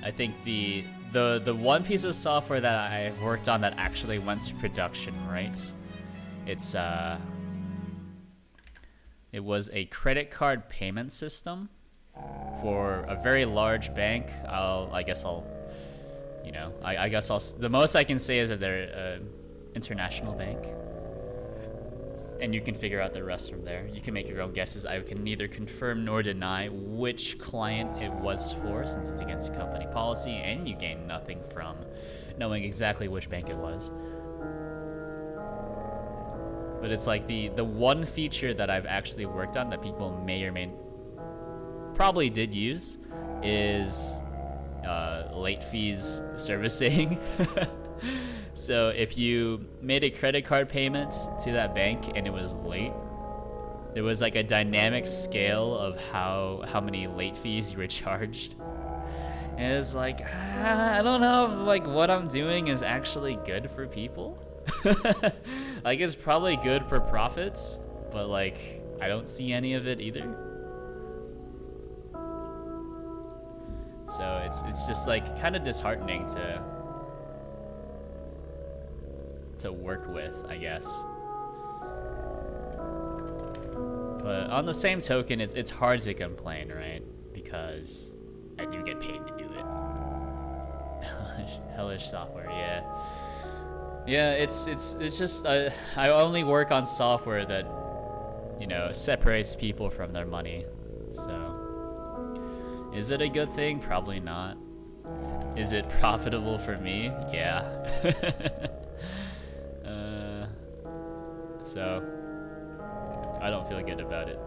I think the one piece of software that I worked on that actually went to production, right? It was a credit card payment system for a very large bank. I guess the most I can say is that they're an international bank. And you can figure out the rest from there. You can make your own guesses. I can neither confirm nor deny which client it was for, since it's against company policy, and you gain nothing from knowing exactly which bank it was. But it's like the one feature that I've actually worked on that people may or may probably did use is late fees servicing. So if you made a credit card payment to that bank and it was late, there was like a dynamic scale of how many late fees you were charged. And it's like, I don't know if like what I'm doing is actually good for people. Like it's probably good for profits, but like I don't see any of it either. So it's just like kind of disheartening to work with, I guess. But on the same token, it's hard to complain, right? Because I do get paid to do it. Hellish software, yeah. Yeah, it's just I only work on software that, you know, separates people from their money. So, is it a good thing? Probably not. Is it profitable for me? Yeah. So, I don't feel good about it.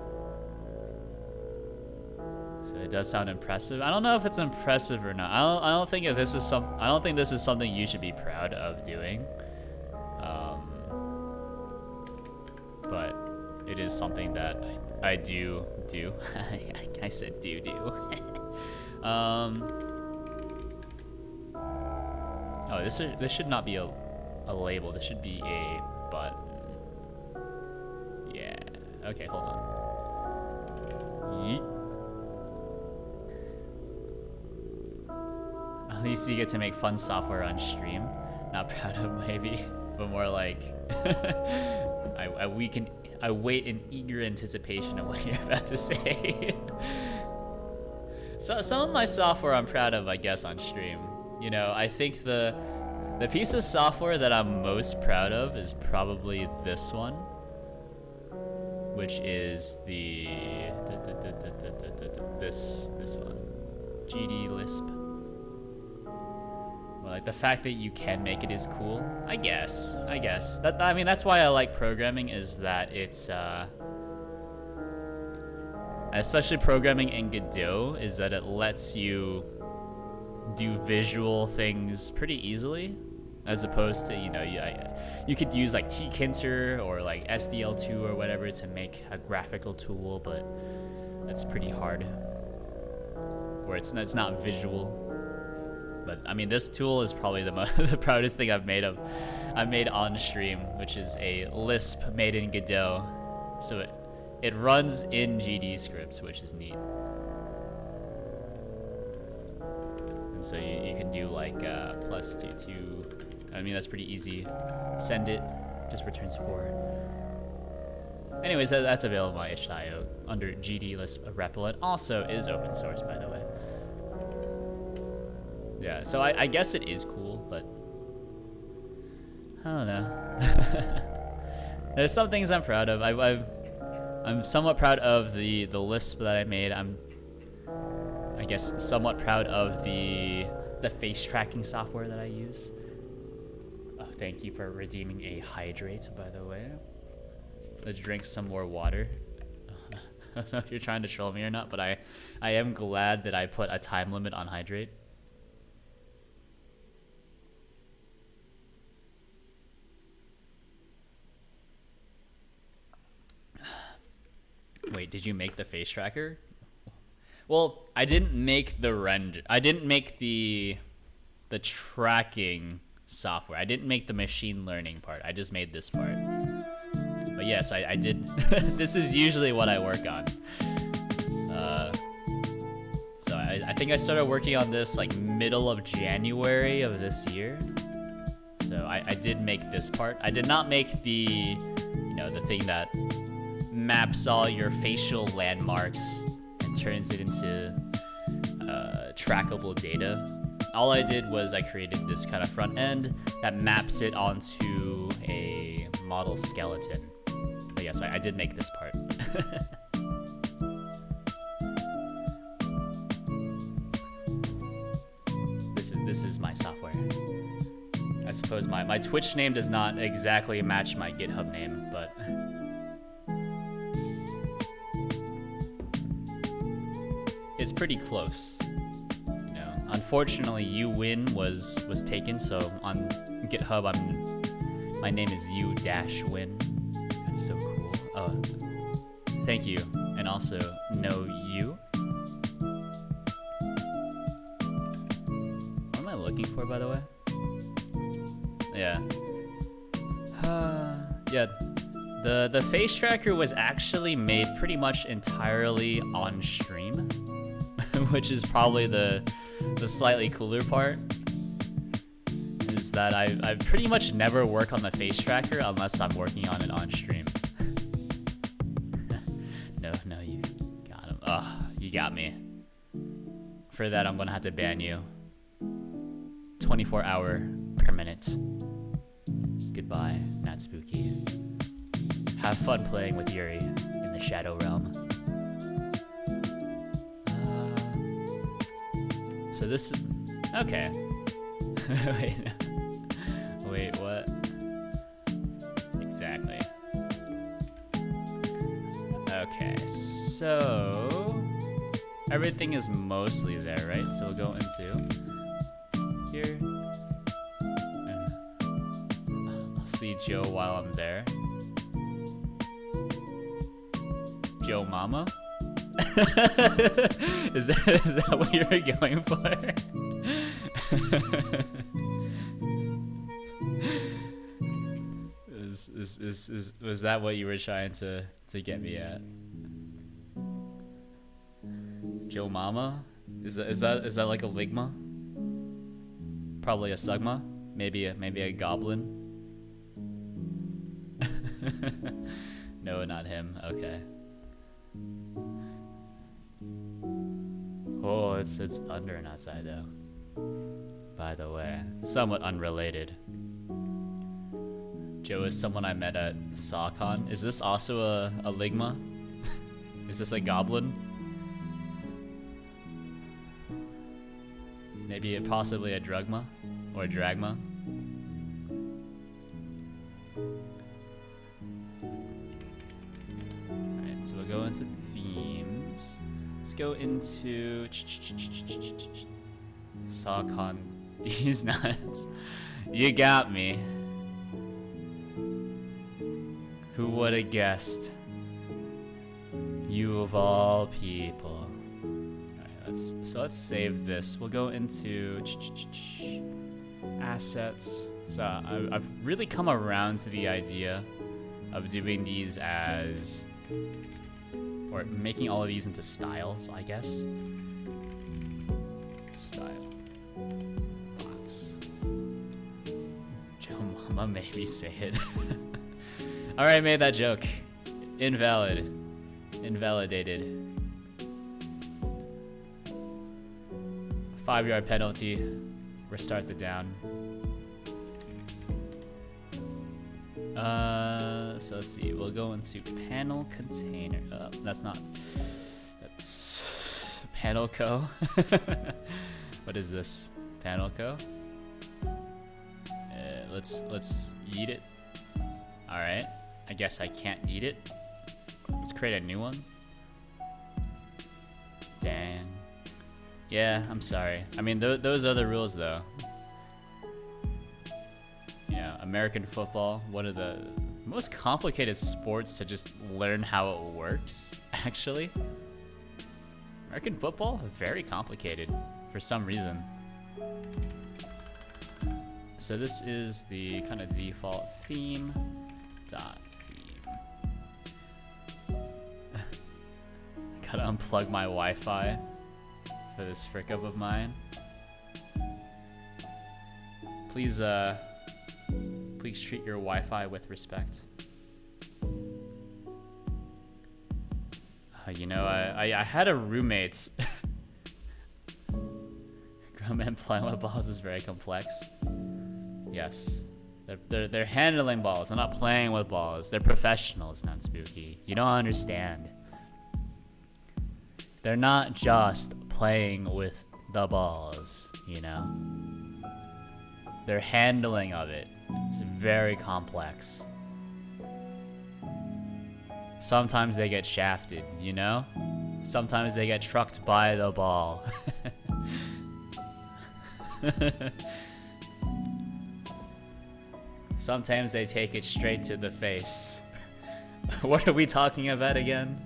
So it does sound impressive. I don't know if it's impressive or not. I don't think this is something you should be proud of doing. But it is something that I do. I said do. Oh, this should not be a label. This should be a button. Yeah. Okay, hold on. Yeet. At least you get to make fun software on stream. Not proud of, maybe, but more like I wait in eager anticipation of what you're about to say. So some of my software I'm proud of, I guess, on stream. You know, I think the piece of software that I'm most proud of is probably this one, which is the this one, GD Lisp. Well, like the fact that you can make it is cool. I guess that, I mean, that's why I like programming, is that it's especially programming in Godot, is that it lets you do visual things pretty easily, as opposed to, you know, you could use like tkinter or like SDL2 or whatever to make a graphical tool, but that's pretty hard, or it's not visual. But I mean, this tool is probably the proudest thing I've made on stream, which is a Lisp made in Godot. So it runs in GD scripts, which is neat. And so you can do like +2. I mean, that's pretty easy. Send it, just returns 4. Anyways, that's available on itch.io under GD Lisp REPL. It also is open source, by the way. Yeah, so I guess it is cool, but I don't know. There's some things I'm proud of. I'm somewhat proud of the Lisp that I made. guess, somewhat proud of the face tracking software that I use. Oh, thank you for redeeming a hydrate, by the way. Let's drink some more water. I don't know if you're trying to troll me or not, but I am glad that I put a time limit on hydrate. Wait, did you make the face tracker? Well, I didn't make the render. I didn't make the tracking software. I didn't make the machine learning part. I just made this part. But yes, I did. This is usually what I work on. So I think I started working on this like middle of January of this year. So I did make this part. I did not make the, the thing that maps all your facial landmarks and turns it into trackable data. All I did was I created this kind of front end that maps it onto a model skeleton. But yes, I did make this part. This is my software. I suppose my Twitch name does not exactly match my GitHub name, but it's pretty close. Unfortunately, uwin was taken, so on GitHub my name is u-win. That's so cool. Oh, thank you, and also no you. What am I looking for, by the way? Yeah. Yeah. The face tracker was actually made pretty much entirely on stream, which is probably the slightly cooler part. Is that I pretty much never work on the face tracker unless I'm working on it on stream. No, you got him. Ugh, you got me. For that, I'm gonna have to ban you. 24-hour permanent. Goodbye, not spooky. Have fun playing with Yuri in the Shadow Realm. So this, okay. Wait, what? Exactly. Okay, so everything is mostly there, right? So we'll go into here. And I'll see Joe while I'm there. Joe Mama? Is that what you were going for? Was that what you were trying to get me at? Joe Mama? Is that like a ligma? Probably a sugma? Maybe a goblin? No, not him. Okay. Oh, it's thundering outside though. By the way, somewhat unrelated. Joe is someone I met at SawCon. Is this also a ligma? Is this a goblin? Maybe possibly a drugma or a dragma? Alright, so we'll go into themes. Let's go into SawCon. These nuts. You got me. Who would have guessed? You of all people. Alright, let's save this. We'll go into assets. So I've really come around to the idea of doing these as, or making all of these into styles, I guess. Style. Box. Joe Mama made me say it. Alright, made that joke. Invalid. Invalidated. 5-yard penalty. Restart the down. So let's see. We'll go into panel container. That's Panel Co. What is this? Panel Co. Let's eat it. All right. I guess I can't eat it. Let's create a new one. Dang. Yeah, I'm sorry. I mean, those are the rules, though. You know, American football, one of the most complicated sports to just learn how it works, actually. American football, very complicated for some reason. So this is the kind of default theme. Theme. Gotta unplug my Wi-Fi for this frick up of mine. Please, please treat your Wi-Fi with respect. You know, I had a roommate. Grown men playing with balls is very complex. Yes, they're handling balls. They're not playing with balls. They're professionals, not spooky. You don't understand. They're not just playing with the balls, you know? Their handling of it, it's very complex. Sometimes they get shafted, you know? Sometimes they get trucked by the ball. Sometimes they take it straight to the face. What are we talking about again?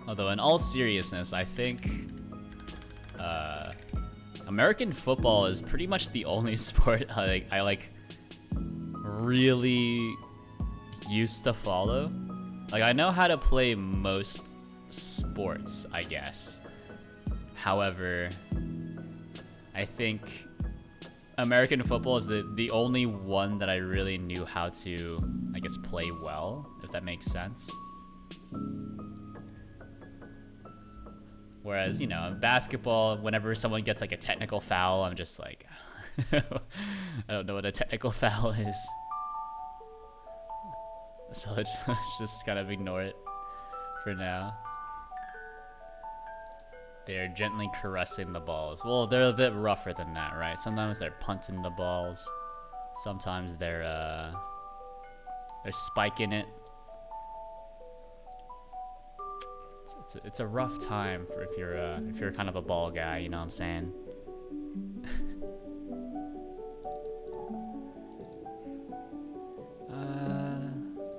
Although in all seriousness, I think American football is pretty much the only sport I really used to follow. Like, I know how to play most sports, I guess. However, I think American football is the only one that I really knew how to, I guess, play well, if that makes sense. Whereas, you know, basketball, whenever someone gets like a technical foul, I'm just like, I don't know what a technical foul is. So let's just kind of ignore it for now. They're gently caressing the balls. Well, they're a bit rougher than that, right? Sometimes they're punting the balls. Sometimes they're spiking it. It's a rough time for if you're kind of a ball guy, you know what I'm saying?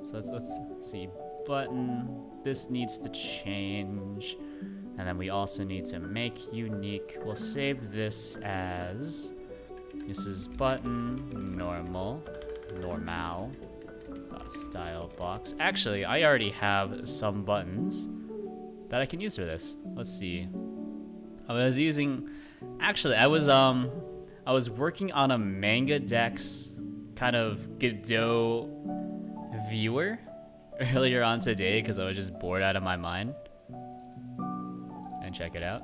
So let's see. Button. This needs to change. And then we also need to make unique. We'll save this as, this is button normal style box. Actually, I already have some buttons that I can use for this. Let's see. I was working on a manga Dex kind of Godot viewer earlier on today because I was just bored out of my mind. And check it out.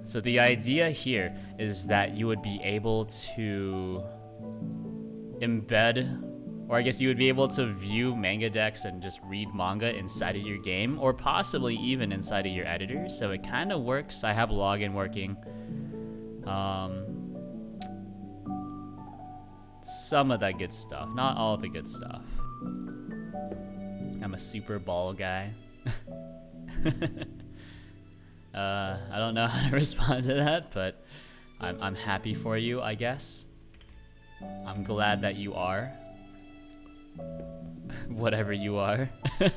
So the idea here is that you would be able to embed, or I guess you would be able to view manga decks and just read manga inside of your game, or possibly even inside of your editor. So it kind of works. I have login working. Some of that good stuff, not all the good stuff. I'm a super ball guy. I don't know how to respond to that, but I'm happy for you, I guess. I'm glad that you are. Whatever you are. Yeah,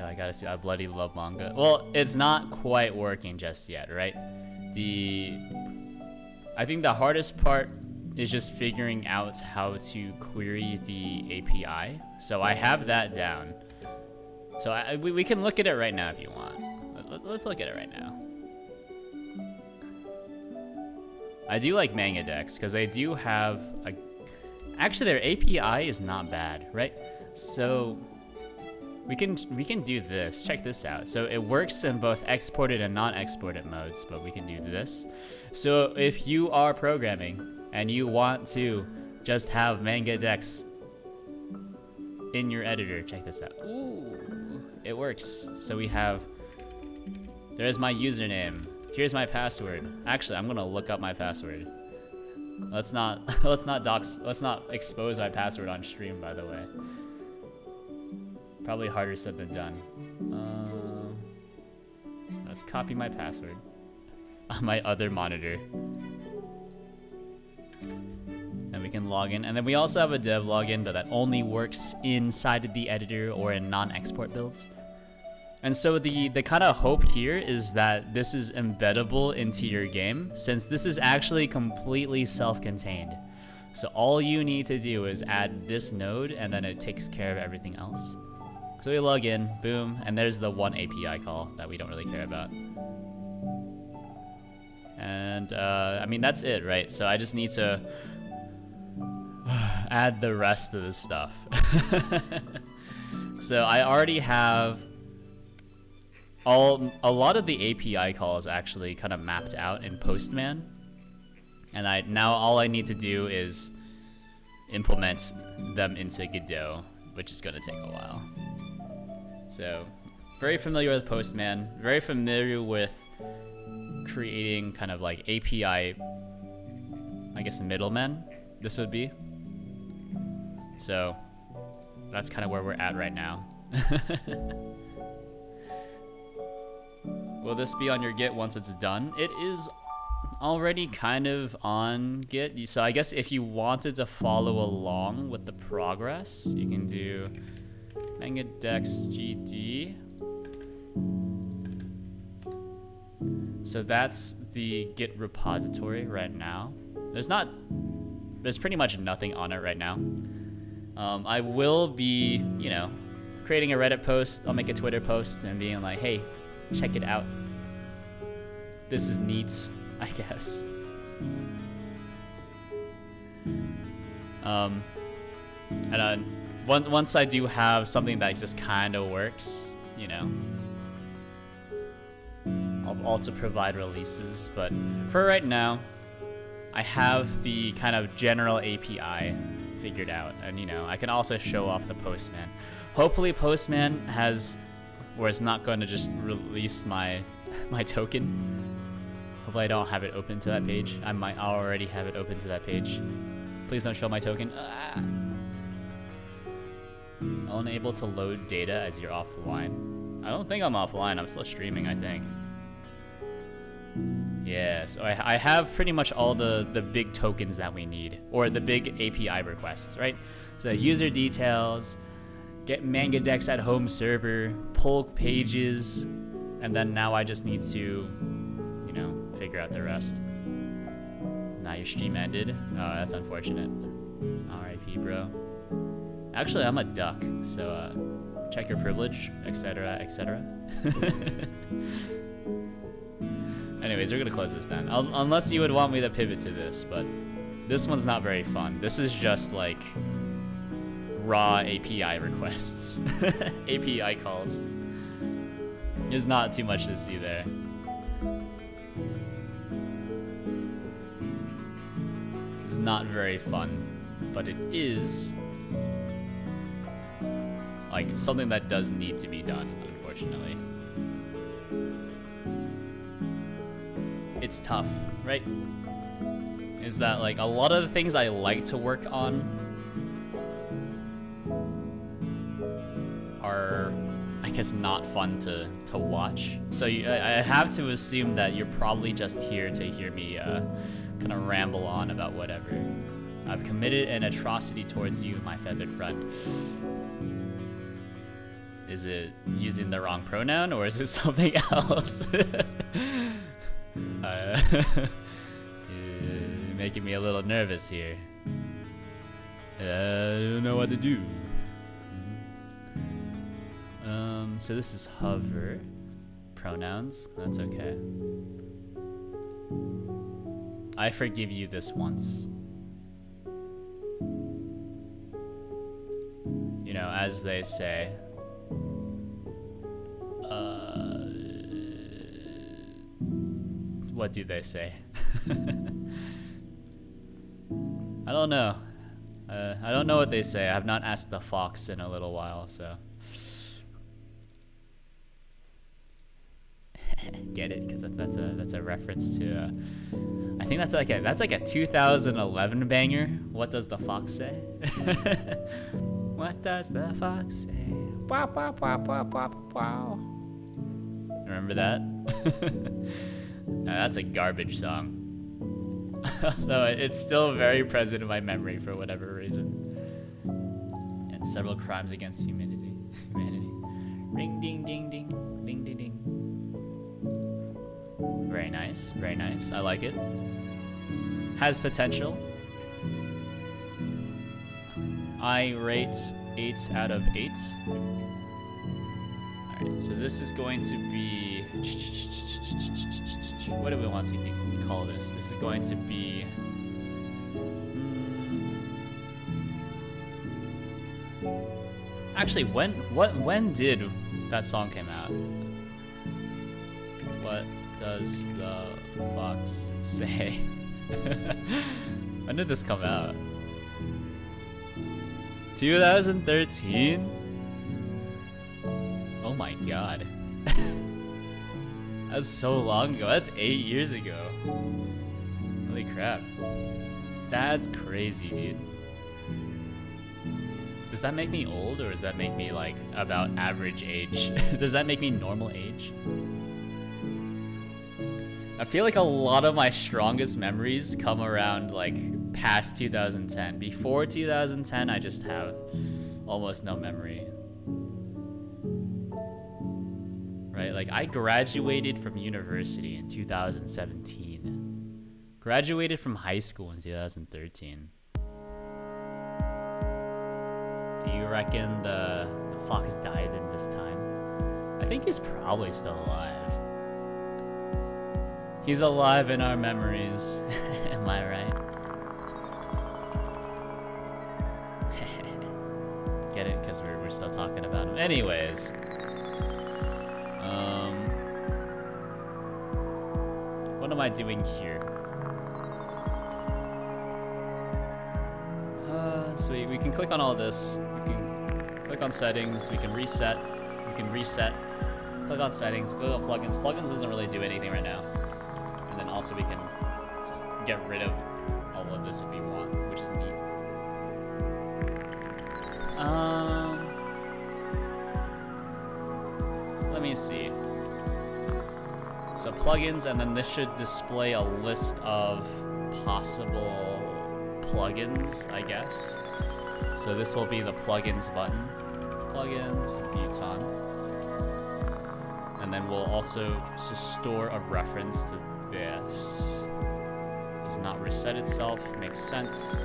I gotta see. I bloody love manga. Well, it's not quite working just yet, right? I think the hardest part is just figuring out how to query the API. So I have that down. So we can look at it right now if you want. Let's look at it right now. I do like manga decks because they do have a... Actually, their API is not bad, right? So we can do this. Check this out. So it works in both exported and non-exported modes, but we can do this. So if you are programming and you want to just have manga decks in your editor. Check this out. Ooh, it works. So we have, there's my username. Here's my password. Actually, I'm gonna look up my password. Let's not expose my password on stream, by the way. Probably harder said than done. Let's copy my password on my other monitor. And we can log in. And then we also have a dev login, but that only works inside of the editor or in non-export builds. And so the kind of hope here is that this is embeddable into your game, since this is actually completely self-contained. So all you need to do is add this node, and then it takes care of everything else. So we log in, boom, and there's the one API call that we don't really care about. And I mean, that's it, right? So I just need to add the rest of this stuff. So I already have a lot of the API calls actually kind of mapped out in Postman, and now all I need to do is implement them into Godot, which is going to take a while. So very familiar with Postman, very familiar with creating kind of like API, I guess, middlemen, this would be. So that's kind of where we're at right now. Will this be on your Git once it's done? It is already kind of on Git. So I guess if you wanted to follow along with the progress, you can do mangadex gd. So that's the Git repository right now. There's pretty much nothing on it right now. I will be, you know, creating a Reddit post. I'll make a Twitter post and being like, hey, check it out. This is neat, I guess. And once I do have something that just kind of works, you know, I'll also provide releases. But for right now, I have the kind of general API figured out, and you know, I can also show off the Postman. Hopefully Postman has, where it's not going to just release my token. Hopefully I don't have it open to that page. I might already have it open to that page. Please don't show my token. Unable to load data as you're offline. I don't think I'm offline. I'm still streaming, I think. Yeah, so I have pretty much all the big tokens that we need, or the big API requests, right? So user details, get mangadex at home server, pull pages, and then now I just need to, you know, figure out the rest. Now your stream ended. Oh, that's unfortunate. RIP, bro. Actually, I'm a duck, so check your privilege, etc., etc. Anyways, we're gonna close this down. Unless you would want me to pivot to this, but this one's not very fun. This is just like raw API requests, API calls. There's not too much to see there. It's not very fun, but it is like something that does need to be done, unfortunately. It's tough, right? Is that like a lot of the things I like to work on are, I guess, not fun to watch. So I have to assume that you're probably just here to hear me kind of ramble on about whatever. I've committed an atrocity towards you, my feathered friend. Is it using the wrong pronoun, or is it something else? You're making me a little nervous here. I don't know what to do. So this is hover. Pronouns, that's okay. I forgive you this once. You know, as they say, what do they say? I don't know. I don't know what they say. I have not asked the fox in a little while, so. Get it? Because that's a reference to. I think that's like a 2011 banger. What does the fox say? What does the fox say? Wow, wow, wow, wow, wow, wow. Remember that? That's a garbage song. Though it's still very present in my memory for whatever reason. And several crimes against humanity. Ring ding ding ding. Ding ding ding. Very nice, very nice. I like it. Has potential. I rate 8 out of 8. Alright, so this is going to be... What do we want to call this? This is going to be... Actually, when did that song come out? What does the fox say? When did this come out? 2013? Oh my god. That's so long ago. That's 8 years ago. Holy crap. That's crazy, dude. Does that make me old, or does that make me like about average age? Does that make me normal age? I feel like a lot of my strongest memories come around like past 2010. Before 2010, I just have almost no memory. Right? Like I graduated from university in 2017. Graduated from high school in 2013. Do you reckon the fox died in this time? I think he's probably still alive. He's alive in our memories. Am I right? Get it? Because we're still talking about him. Anyways. What am I doing here? So we can click on all this. We can click on settings. We can reset. Click on settings. Click on plugins. Plugins doesn't really do anything right now. And then also we can just get rid of all of this if we want, which is neat. Let me see. So plugins, and then this should display a list of possible plugins, I guess. So this will be the plugins button. Plugins, Buton. And then we'll also just store a reference to this. Does not reset itself, makes sense.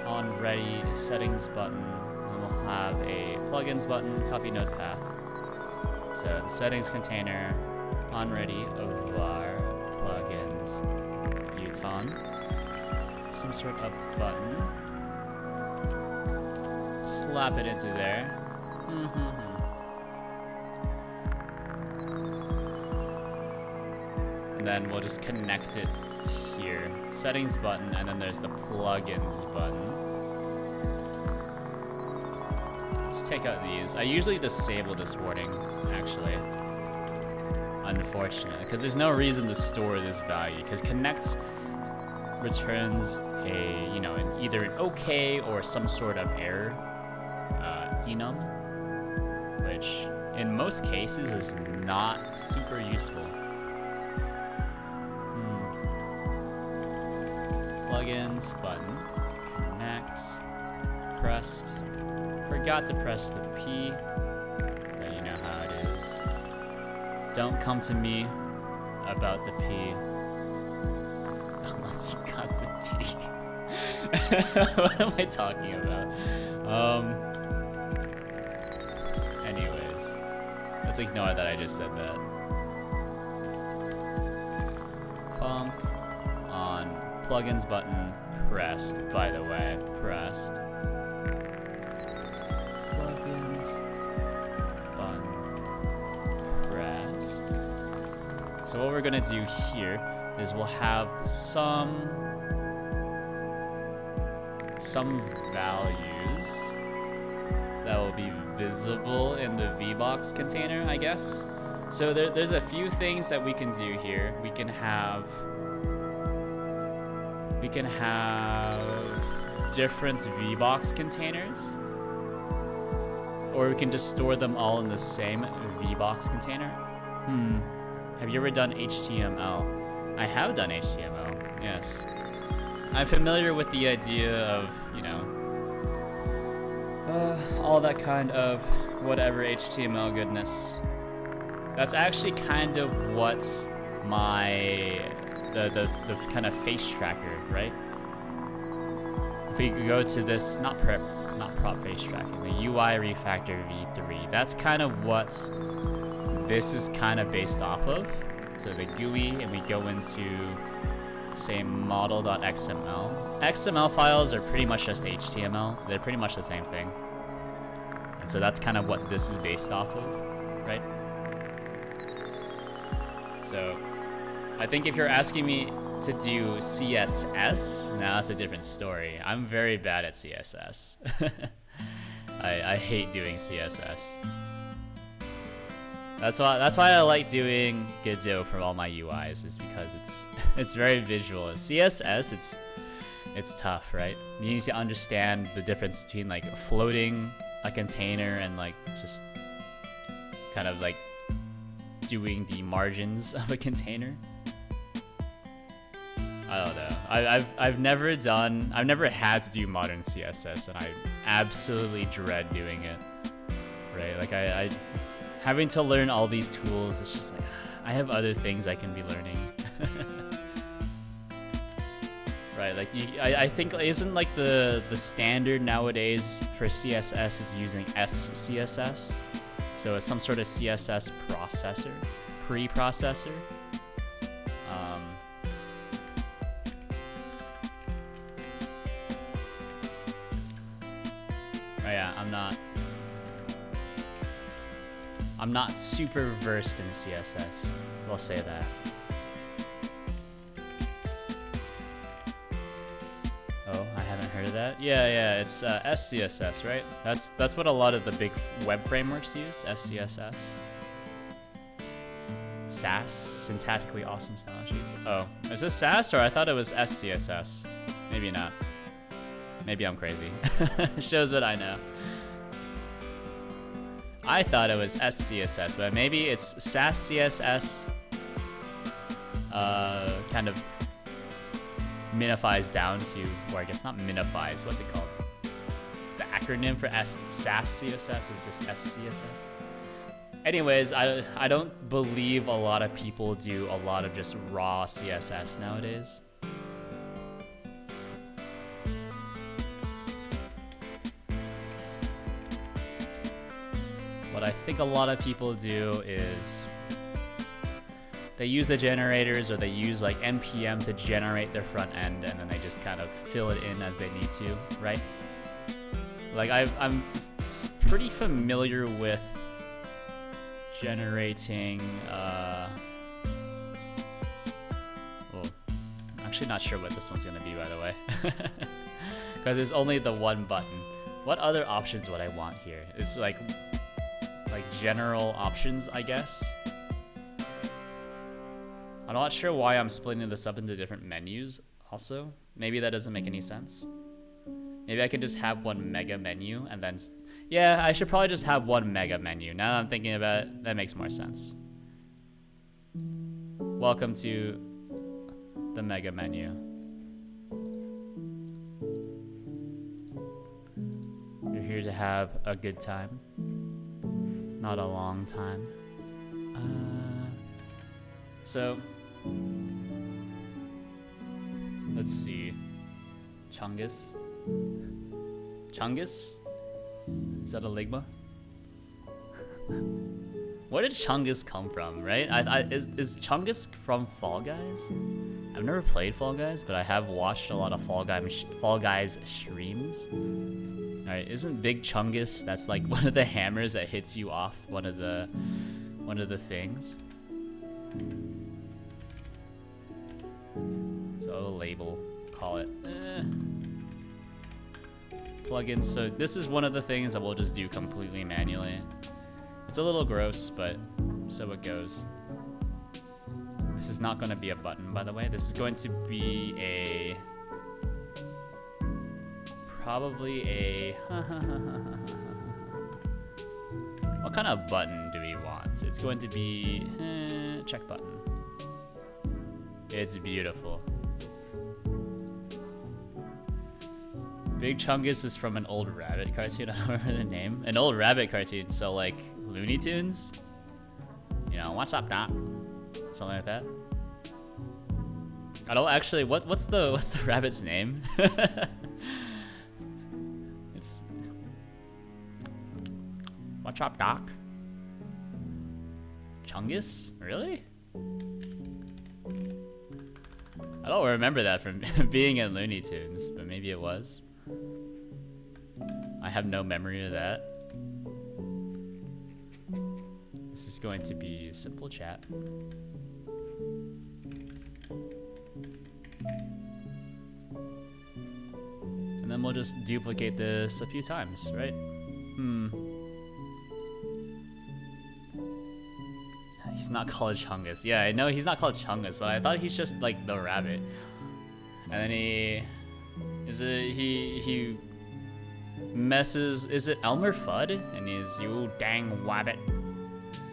On ready, settings button. And we'll have a plugins button, copy node path. So the settings container, on ready, var, plugins, Buton. Some sort of button. Slap it into there. And then we'll just connect it here. Settings button, and then there's the plugins button. Let's take out these. I usually disable this warning, actually. Unfortunately, because there's no reason to store this value, because connect returns a, you know, either an OK or some sort of error enum, which in most cases is not super useful. Plugins button, connect, pressed, forgot to press the P, but you know how it is. Don't come to me about the P unless you got the T. What am I talking about? Anyways, let's ignore that I just said that. Punk on plugins button pressed, by the way, pressed. Plugins button pressed. So what we're gonna do here is we'll have some some values that will be visible in the VBox container, I guess. So there's a few things that we can do here. We can have different VBox containers, or we can just store them all in the same VBox container. Have you ever done HTML? I have done HTML, yes. I'm familiar with the idea of, you know, all that kind of whatever HTML goodness. That's actually kind of what the kind of face tracker, right? If we go to this, not prop face tracking, the UI refactor v3, that's kind of what this is kind of based off of. So the GUI, and we go into, say, model.xml. XML files are pretty much just HTML. They're pretty much the same thing. And so that's kind of what this is based off of, right? So I think if you're asking me to do CSS, now that's a different story. I'm very bad at CSS. I hate doing CSS. That's why I like doing Godot for all my UIs, is because it's very visual. CSS, it's tough, right? You need to understand the difference between like floating a container and like just kind of like doing the margins of a container. I don't know. I've never had to do modern CSS, and I absolutely dread doing it. Right? Like I having to learn all these tools, it's just like, I have other things I can be learning. Right, like I think isn't like the standard nowadays for CSS is using SCSS. So it's some sort of CSS processor, preprocessor. Oh yeah, I'm not super versed in CSS. We'll say that. Oh, I haven't heard of that. Yeah, it's SCSS, right? That's what a lot of the big web frameworks use. SCSS. SAS, syntactically awesome style sheets. Oh, is this SAS, or I thought it was SCSS? Maybe not. Maybe I'm crazy. Shows what I know. I thought it was SCSS, but maybe it's SAS CSS. Kind of minifies down to, or I guess not minifies. What's it called? The acronym for SAS CSS is just SCSS. Anyways, I don't believe a lot of people do a lot of just raw CSS nowadays. What I think a lot of people do is they use the generators, or they use like npm to generate their front end, and then they just kind of fill it in as they need to, right? Like I'm pretty familiar with generating, well, actually not sure what this one's gonna be, by the way, because there's only the one button. What other options would I want here? It's like general options, I guess. I'm not sure why I'm splitting this up into different menus also. Maybe that doesn't make any sense. Maybe I could just have one mega menu, and then, yeah, I should probably just have one mega menu. Now that I'm thinking about it, that makes more sense. Welcome to the mega menu. You're here to have a good time, not a long time. So let's see. Chungus? Is that a Ligma? Where did Chungus come from, right? Is Chungus from Fall Guys? I've never played Fall Guys, but I have watched a lot of Fall Guys streams. Alright, isn't Big Chungus, that's like one of the hammers that hits you off one of the things? So a label, call it. plugins. So this is one of the things that we'll just do completely manually. It's a little gross, but so it goes. This is not going to be a button, by the way. This is going to be a... probably a... What kind of button do we want? It's going to be... check button. It's beautiful. Big Chungus is from an old rabbit cartoon. I don't remember the name. An old rabbit cartoon, so like Looney Tunes? You know, what's up, Doc? Something like that. I don't actually. What's the rabbit's name? It's what's up, Doc? Chungus? Really? I don't remember that from being in Looney Tunes, but maybe it was. I have no memory of that. This is going to be simple chat. And then we'll just duplicate this a few times, right? He's not called Chungus. Yeah, I know he's not called Chungus, but I thought he's just like the rabbit. And then he messes. Is it Elmer Fudd? And he's you dang wabbit.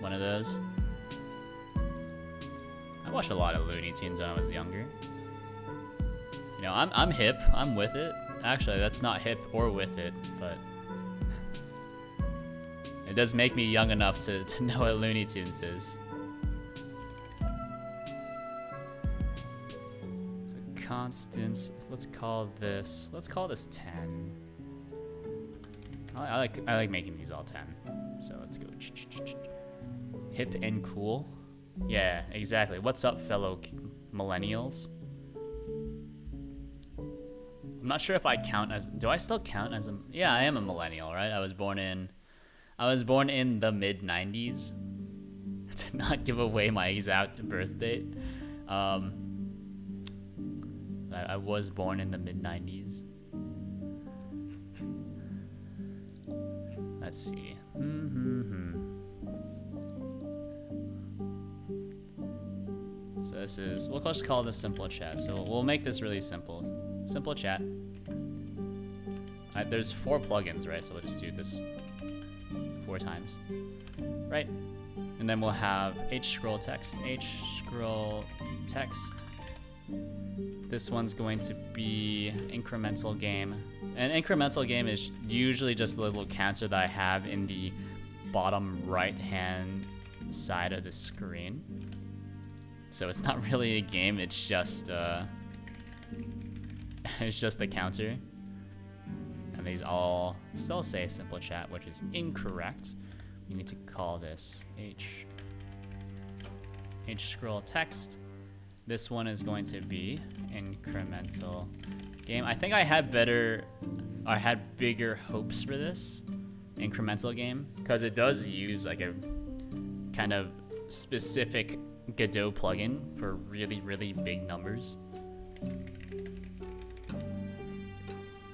One of those. I watched a lot of Looney Tunes when I was younger. You know, I'm hip. I'm with it. Actually, that's not hip or with it, but it does make me young enough to know what Looney Tunes is. So constants. Let's call this 10. I like making these all 10. So let's go. Hip and cool. Yeah, exactly. What's up, fellow millennials? I'm not sure if I count as. Do I still count as a? Yeah, I am a millennial, right? I was born in the mid '90s. To not give away my exact birth date, I was born in the mid '90s. Let's see. So this is, we'll just call this simple chat. So we'll make this really simple. Simple chat. There's 4 plugins, right? So we'll just do this 4 times, right? And then we'll have scroll text. This one's going to be incremental game. An incremental game is usually just a little counter that I have in the bottom right-hand side of the screen. So it's not really a game, it's just it's just a counter. And these all still say simple chat, which is incorrect. We need to call this scroll text. This one is going to be incremental game. I think I had bigger hopes for this incremental game because it does use like a kind of specific Godot plugin for really, really big numbers.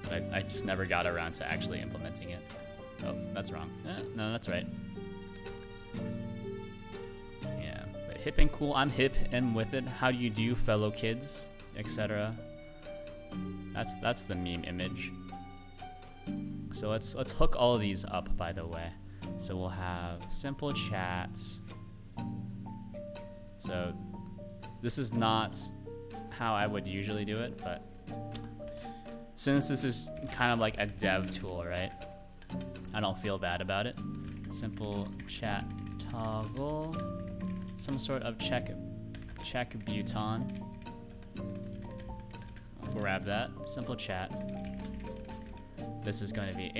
But I just never got around to actually implementing it. Oh, that's wrong. No, that's right. Yeah, but hip and cool. I'm hip and with it. How do you do, fellow kids, etc. That's the meme image. So let's hook all of these up, by the way. So we'll have simple chat. So this is not how I would usually do it, but since this is kind of like a dev tool, right? I don't feel bad about it. Simple chat toggle, some sort of check button. I'll grab that. Simple chat. This is going to be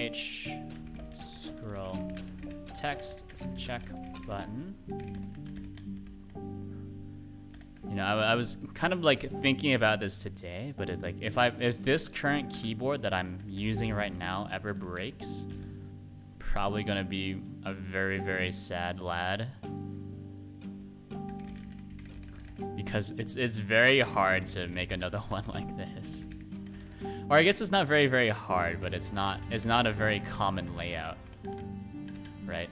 scroll text check button. You know, I was kind of like thinking about this today, but if this current keyboard that I'm using right now ever breaks, probably gonna be a very, very sad lad. Because it's very hard to make another one like this. Or I guess it's not very, very hard, but it's not a very common layout, right?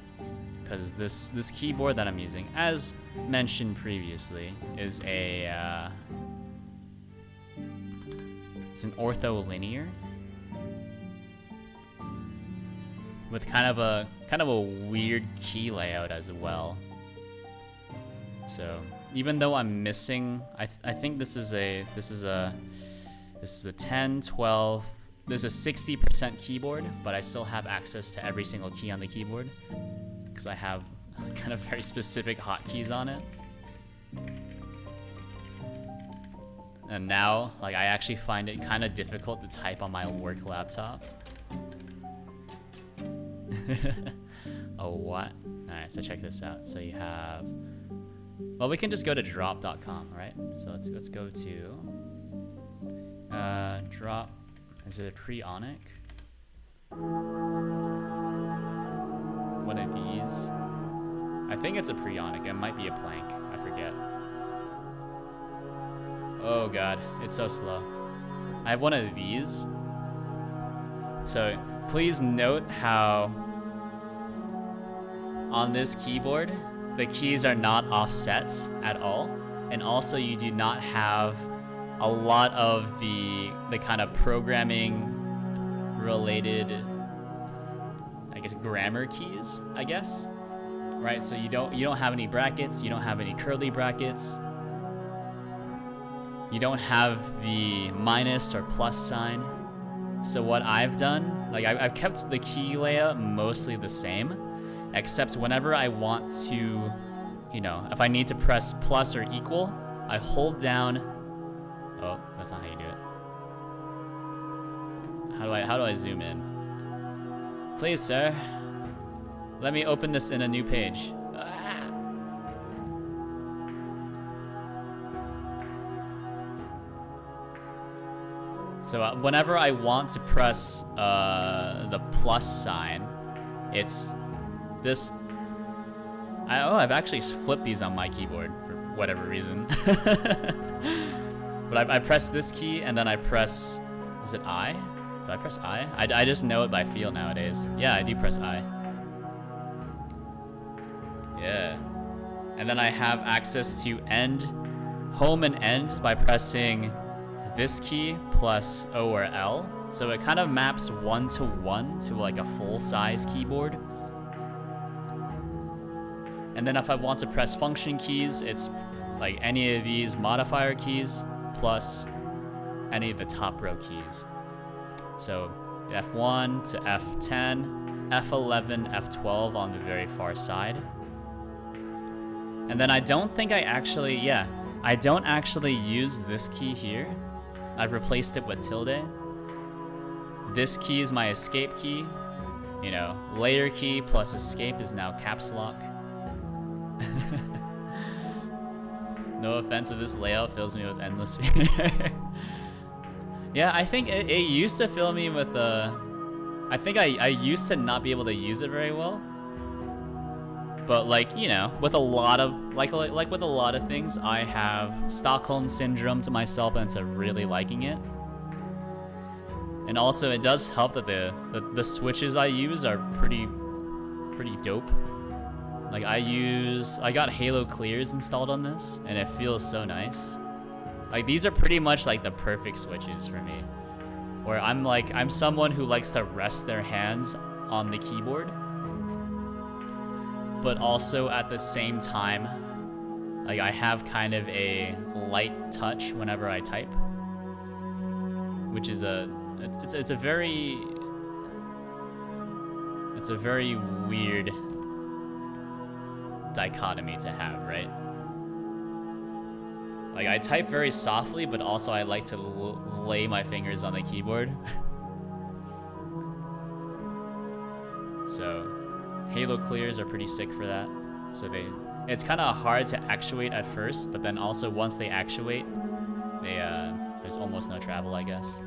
Because this keyboard that I'm using, as mentioned previously, is a it's an ortholinear with kind of a weird key layout as well. So even though I'm missing, I think this is a 10, 12. There's a 60% keyboard, but I still have access to every single key on the keyboard because I have kind of very specific hotkeys on it. And now, like, I actually find it kind of difficult to type on my work laptop. Oh, what? Alright, so check this out. So you have... Well, we can just go to drop.com, right? So let's go to... drop... Is it a pre-onic? What are these? I think it's a pre-onic. It might be a plank. I forget. Oh god, it's so slow. I have one of these. So please note how on this keyboard, the keys are not offset at all. And also you do not have a lot of the kind of programming related, I guess, grammar keys, I guess. Right? So you don't have any brackets, you don't have any curly brackets. You don't have the minus or plus sign. So what I've done, like I've kept the key layout mostly the same, except whenever I want to, you know, if I need to press plus or equal, I hold down. Oh, that's not how you do it. How do I zoom in? Please, sir. Let me open this in a new page. So whenever I want to press the plus sign, it's this. I've actually flipped these on my keyboard for whatever reason. But I press this key and then I press, is it I? Do I press I? I just know it by feel nowadays. Yeah, I do press I. Yeah. And then I have access to end, home and end by pressing this key plus O or L. So it kind of maps 1-to-1 to like a full-size keyboard. And then if I want to press function keys, it's like any of these modifier keys plus any of the top row keys. So F1 to F10, F11, F12 on the very far side. And then I don't think I actually use this key here. I've replaced it with tilde. This key is my escape key. You know, layer key plus escape is now caps lock. No offense if this layout fills me with endless fear. Yeah, I think it used to fill me with I think I used to not be able to use it very well. But like, you know, with a lot of like with a lot of things, I have Stockholm syndrome to myself into really liking it. And also it does help that the switches I use are pretty dope. Like I got Halo clears installed on this and it feels so nice. Like these are pretty much like the perfect switches for me. Where I'm someone who likes to rest their hands on the keyboard, but also at the same time, like I have kind of a light touch whenever I type, which is it's a very weird dichotomy to have, right? Like I type very softly, but also I like to lay my fingers on the keyboard. So Halo clears are pretty sick for that. So it's kind of hard to actuate at first, but then also once they actuate, there's almost no travel, I guess.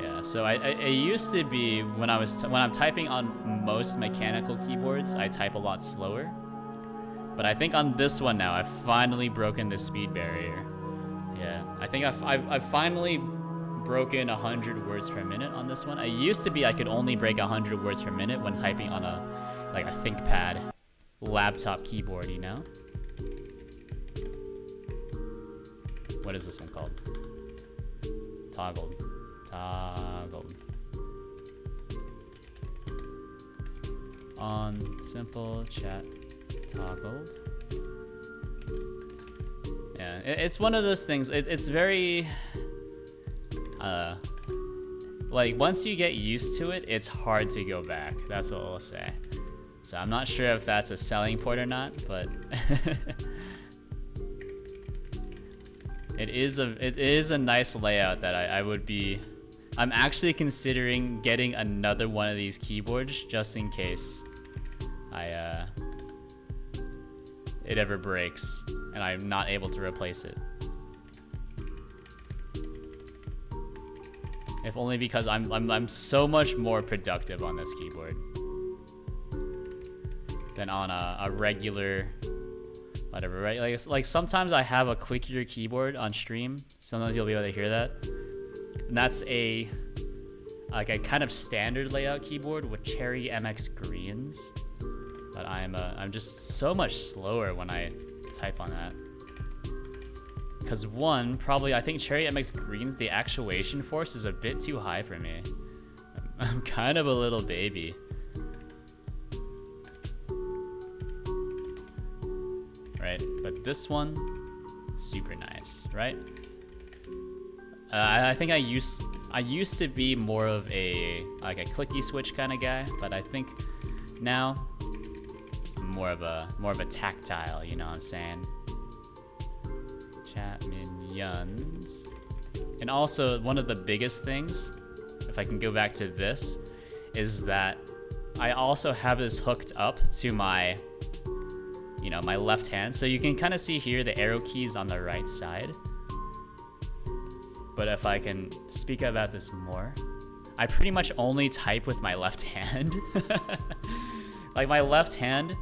Yeah, so it used to be when I'm typing on most mechanical keyboards, I type a lot slower. But I think on this one now, I've finally broken the speed barrier. Yeah, I think I've finally broken 100 words per minute on this one. It used to be I could only break 100 words per minute when typing on a ThinkPad laptop keyboard, you know? What is this one called? Toggled. On simple chat toggled. Yeah, it's one of those things. It's very like once you get used to it, it's hard to go back. That's what we'll say. So I'm not sure if that's a selling point or not, but it is a nice layout that I'm actually considering getting another one of these keyboards just in case it ever breaks and I'm not able to replace it. If only because I'm so much more productive on this keyboard than on a regular whatever, right? Like sometimes I have a clickier keyboard on stream. Sometimes you'll be able to hear that. And that's a kind of standard layout keyboard with Cherry MX greens. But I'm just so much slower when I type on that. Because one, probably I think Cherry MX greens, the actuation force is a bit too high for me. I'm kind of a little baby. Right, but this one, super nice, right? I think I used to be more of a clicky switch kind of guy, but I think now I'm more of a tactile, you know what I'm saying? Chat minions. And also one of the biggest things, if I can go back to this, is that I also have this hooked up to my my left hand. So you can kind of see here the arrow keys on the right side. But if I can speak about this more, I pretty much only type with my left hand. Like my left hand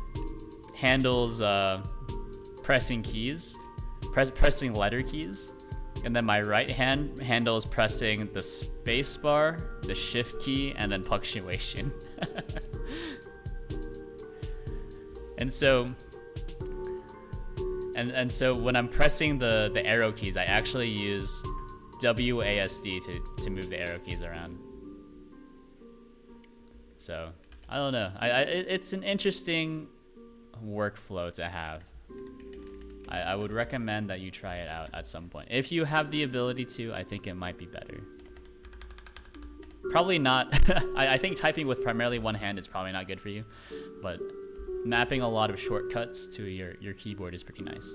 handles pressing keys, pressing letter keys. And then my right hand handles pressing the space bar, the shift key, and then punctuation. And so And so when I'm pressing the arrow keys, I actually use WASD to move the arrow keys around. So I don't know. It's an interesting workflow to have. I would recommend that you try it out at some point. If you have the ability to, I think it might be better. Probably not. I think typing with primarily one hand is probably not good for you, but mapping a lot of shortcuts to your keyboard is pretty nice.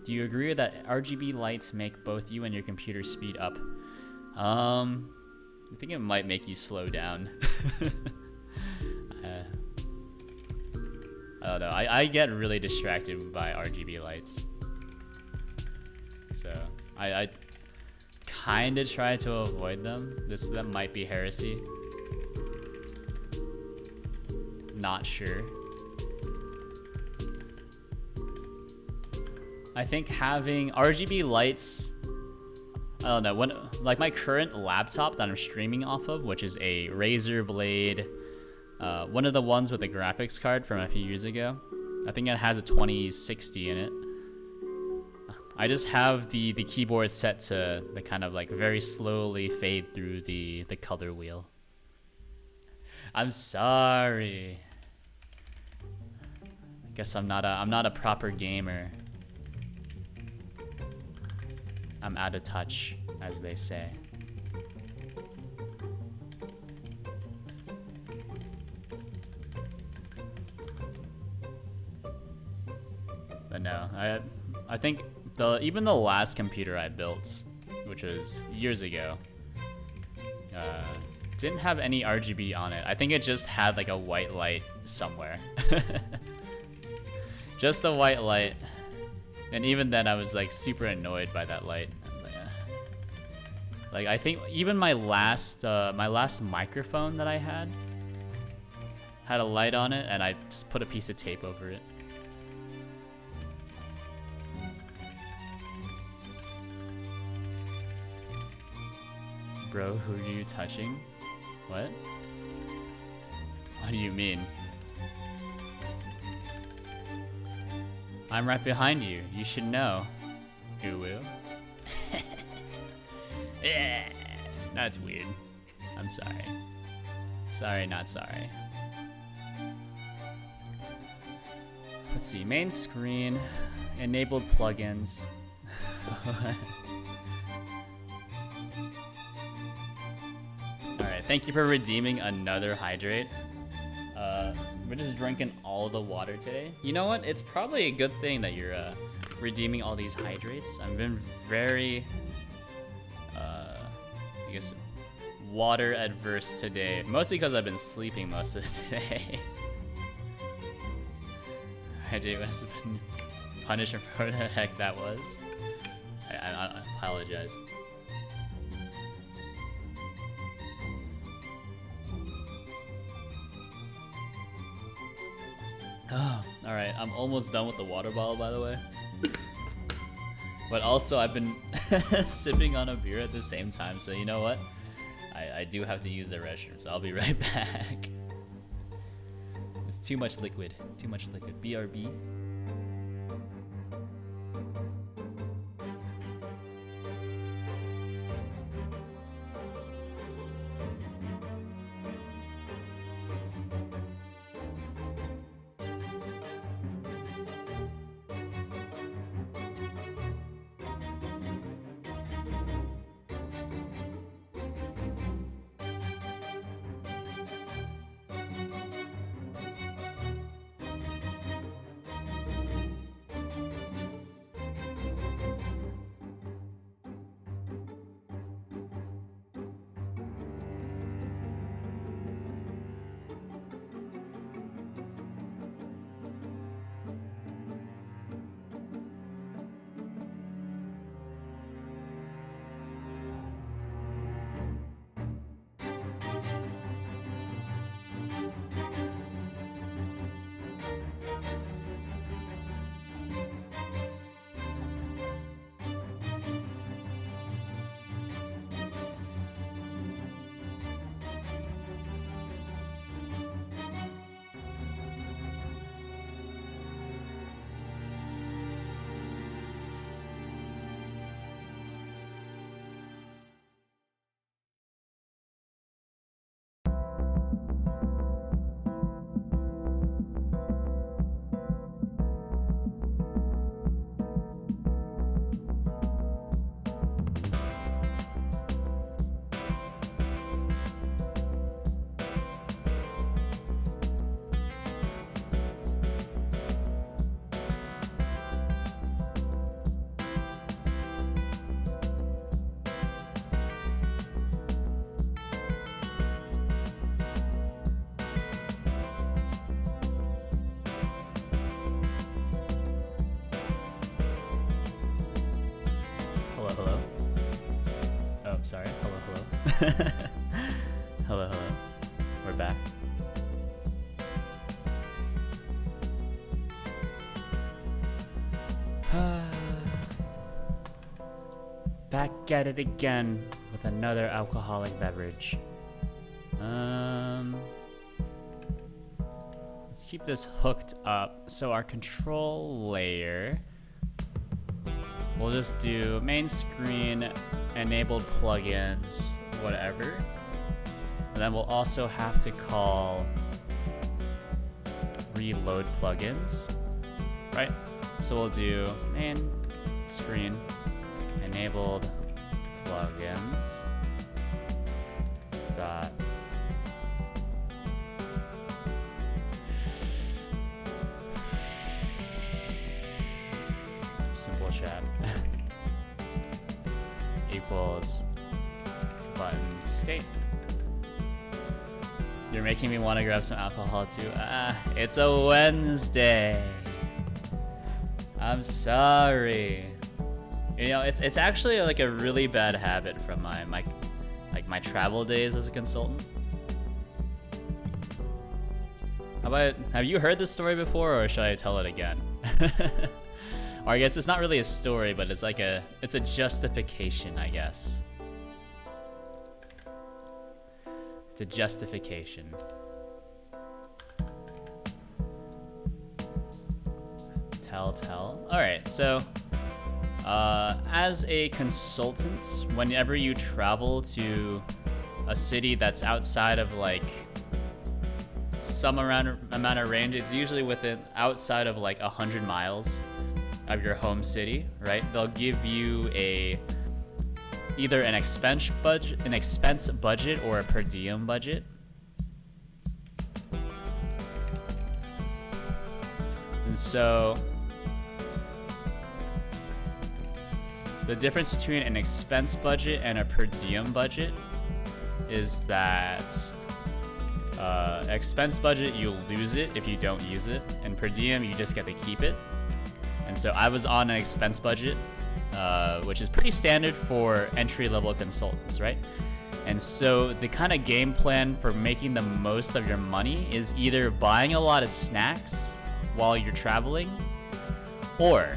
Do you agree that RGB lights make both you and your computer speed up? I think it might make you slow down. I don't know. I get really distracted by RGB lights. So I kind of try to avoid them. That might be heresy. Not sure. I think having RGB lights, I don't know, when like my current laptop that I'm streaming off of, which is a Razer Blade, one of the ones with a graphics card from a few years ago. I think it has a 2060 in it. I just have the keyboard set to the kind of like very slowly fade through the color wheel. I'm sorry. I guess I'm not a proper gamer. I'm out of touch, as they say. But no, I think even the last computer I built, which was years ago, didn't have any RGB on it. I think it just had like a white light somewhere. Just a white light. And even then I was like super annoyed by that light. Like I think even my last microphone that I had a light on it, and I just put a piece of tape over it. Bro, who are you touching? What? What do you mean? I'm right behind you. You should know. Uwu. Yeah, that's weird. I'm sorry. Sorry, not sorry. Let's see. Main screen. Enabled plugins. Alright, thank you for redeeming another hydrate. We're just drinking all the water today. You know what? It's probably a good thing that you're redeeming all these hydrates. I've been very, I guess, water adverse today. Mostly because I've been sleeping most of the day. Hydrate has been punished for whatever the heck that was. I apologize. Oh, alright, I'm almost done with the water bottle, by the way. But also, I've been sipping on a beer at the same time, so you know what? I do have to use the restroom, so I'll be right back. It's too much liquid. Too much liquid. BRB. Sorry. Hello. Hello. We're back. Back at it again with another alcoholic beverage. Let's keep this hooked up. So our control layer, we'll just do main screen, enabled plugins, whatever. And then we'll also have to call reload plugins, right? So we'll do main screen, enabled plugins dot simple chat equals button state. You're making me want to grab some alcohol too. It's a Wednesday. I'm sorry. You know, it's actually like a really bad habit from my travel days as a consultant. Have you heard this story before, or should I tell it again? Or I guess it's not really a story, but it's a justification, I guess. to justification. Tell. Alright, so as a consultant, whenever you travel to a city that's outside of like some amount of range, it's usually outside of like 100 miles of your home city, right? They'll give you either an expense budget or a per diem budget. And so the difference between an expense budget and a per diem budget is that expense budget, you lose it if you don't use it, and per diem, you just get to keep it. And so I was on an expense budget, which is pretty standard for entry-level consultants, right? And so the kind of game plan for making the most of your money is either buying a lot of snacks while you're traveling, or,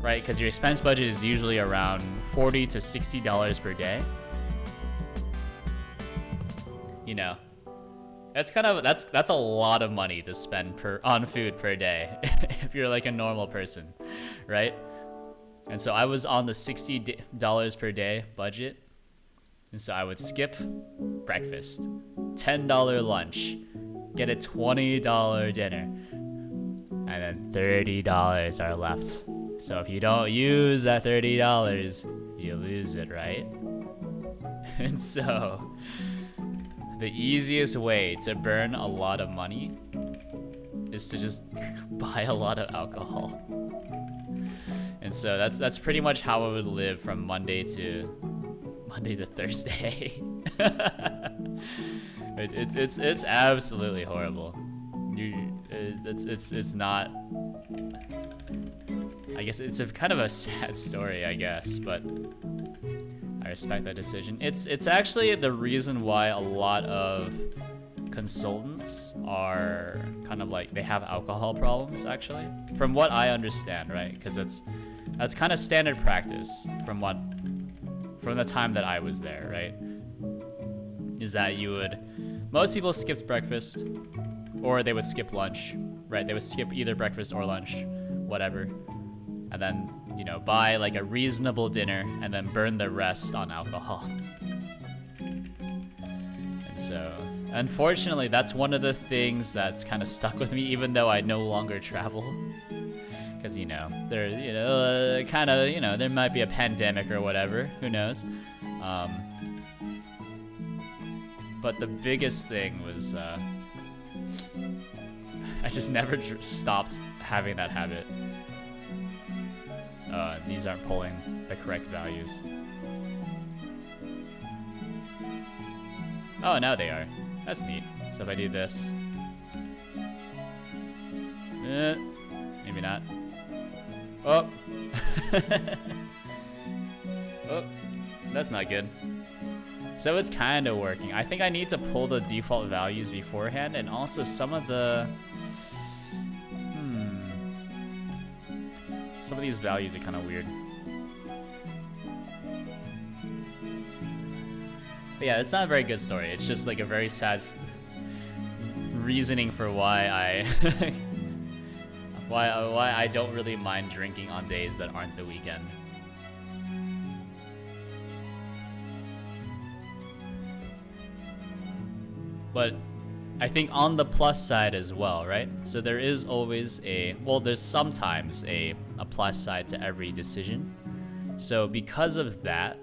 right, because your expense budget is usually around $40 to $60 per day. You know, that's a lot of money to spend on food per day if you're like a normal person, right? And so I was on the $60 per day budget, and so I would skip breakfast, $10 lunch, get a $20 dinner, and then $30 are left. So if you don't use that $30, you lose it, right? And so the easiest way to burn a lot of money is to just buy a lot of alcohol. And so that's pretty much how I would live from Monday to Thursday. It's absolutely horrible. It's not. I guess it's a kind of a sad story, I guess, but I respect that decision. It's actually the reason why a lot of consultants are kind of like, they have alcohol problems, actually, from what I understand, right? Because that's kind of standard practice from the time that I was there, right? Is that most people skipped breakfast, or they would skip lunch, right? They would skip either breakfast or lunch, whatever, and then, you know, buy like a reasonable dinner and then burn the rest on alcohol. And so, unfortunately, that's one of the things that's kind of stuck with me, even though I no longer travel. Because, there might be a pandemic or whatever, who knows. But the biggest thing was, I just never stopped having that habit. These aren't pulling the correct values. Oh, now they are. That's neat. So if I do this... maybe not. Oh! Oh, that's not good. So it's kind of working. I think I need to pull the default values beforehand, and also some of the... Some of these values are kind of weird. But yeah, it's not a very good story. It's just like a very sad reasoning for why I why I don't really mind drinking on days that aren't the weekend. But I think on the plus side as well, right? So there is always there's sometimes a plus side to every decision. So because of that,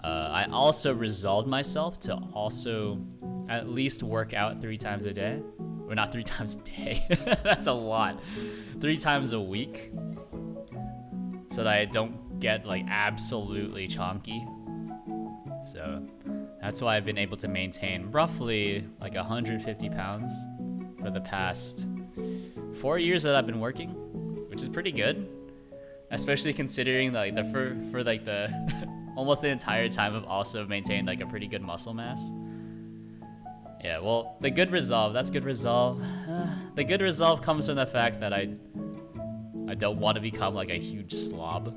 I also resolved myself to also at least work out 3 times a day. Or not 3 times a day, that's a lot. 3 times a week. So that I don't get like absolutely chonky. So that's why I've been able to maintain roughly like 150 pounds for the past 4 years that I've been working, which is pretty good, especially considering like for like the almost the entire time I've also maintained like a pretty good muscle mass. Yeah, well, the good resolve. The good resolve comes from the fact that I don't want to become like a huge slob.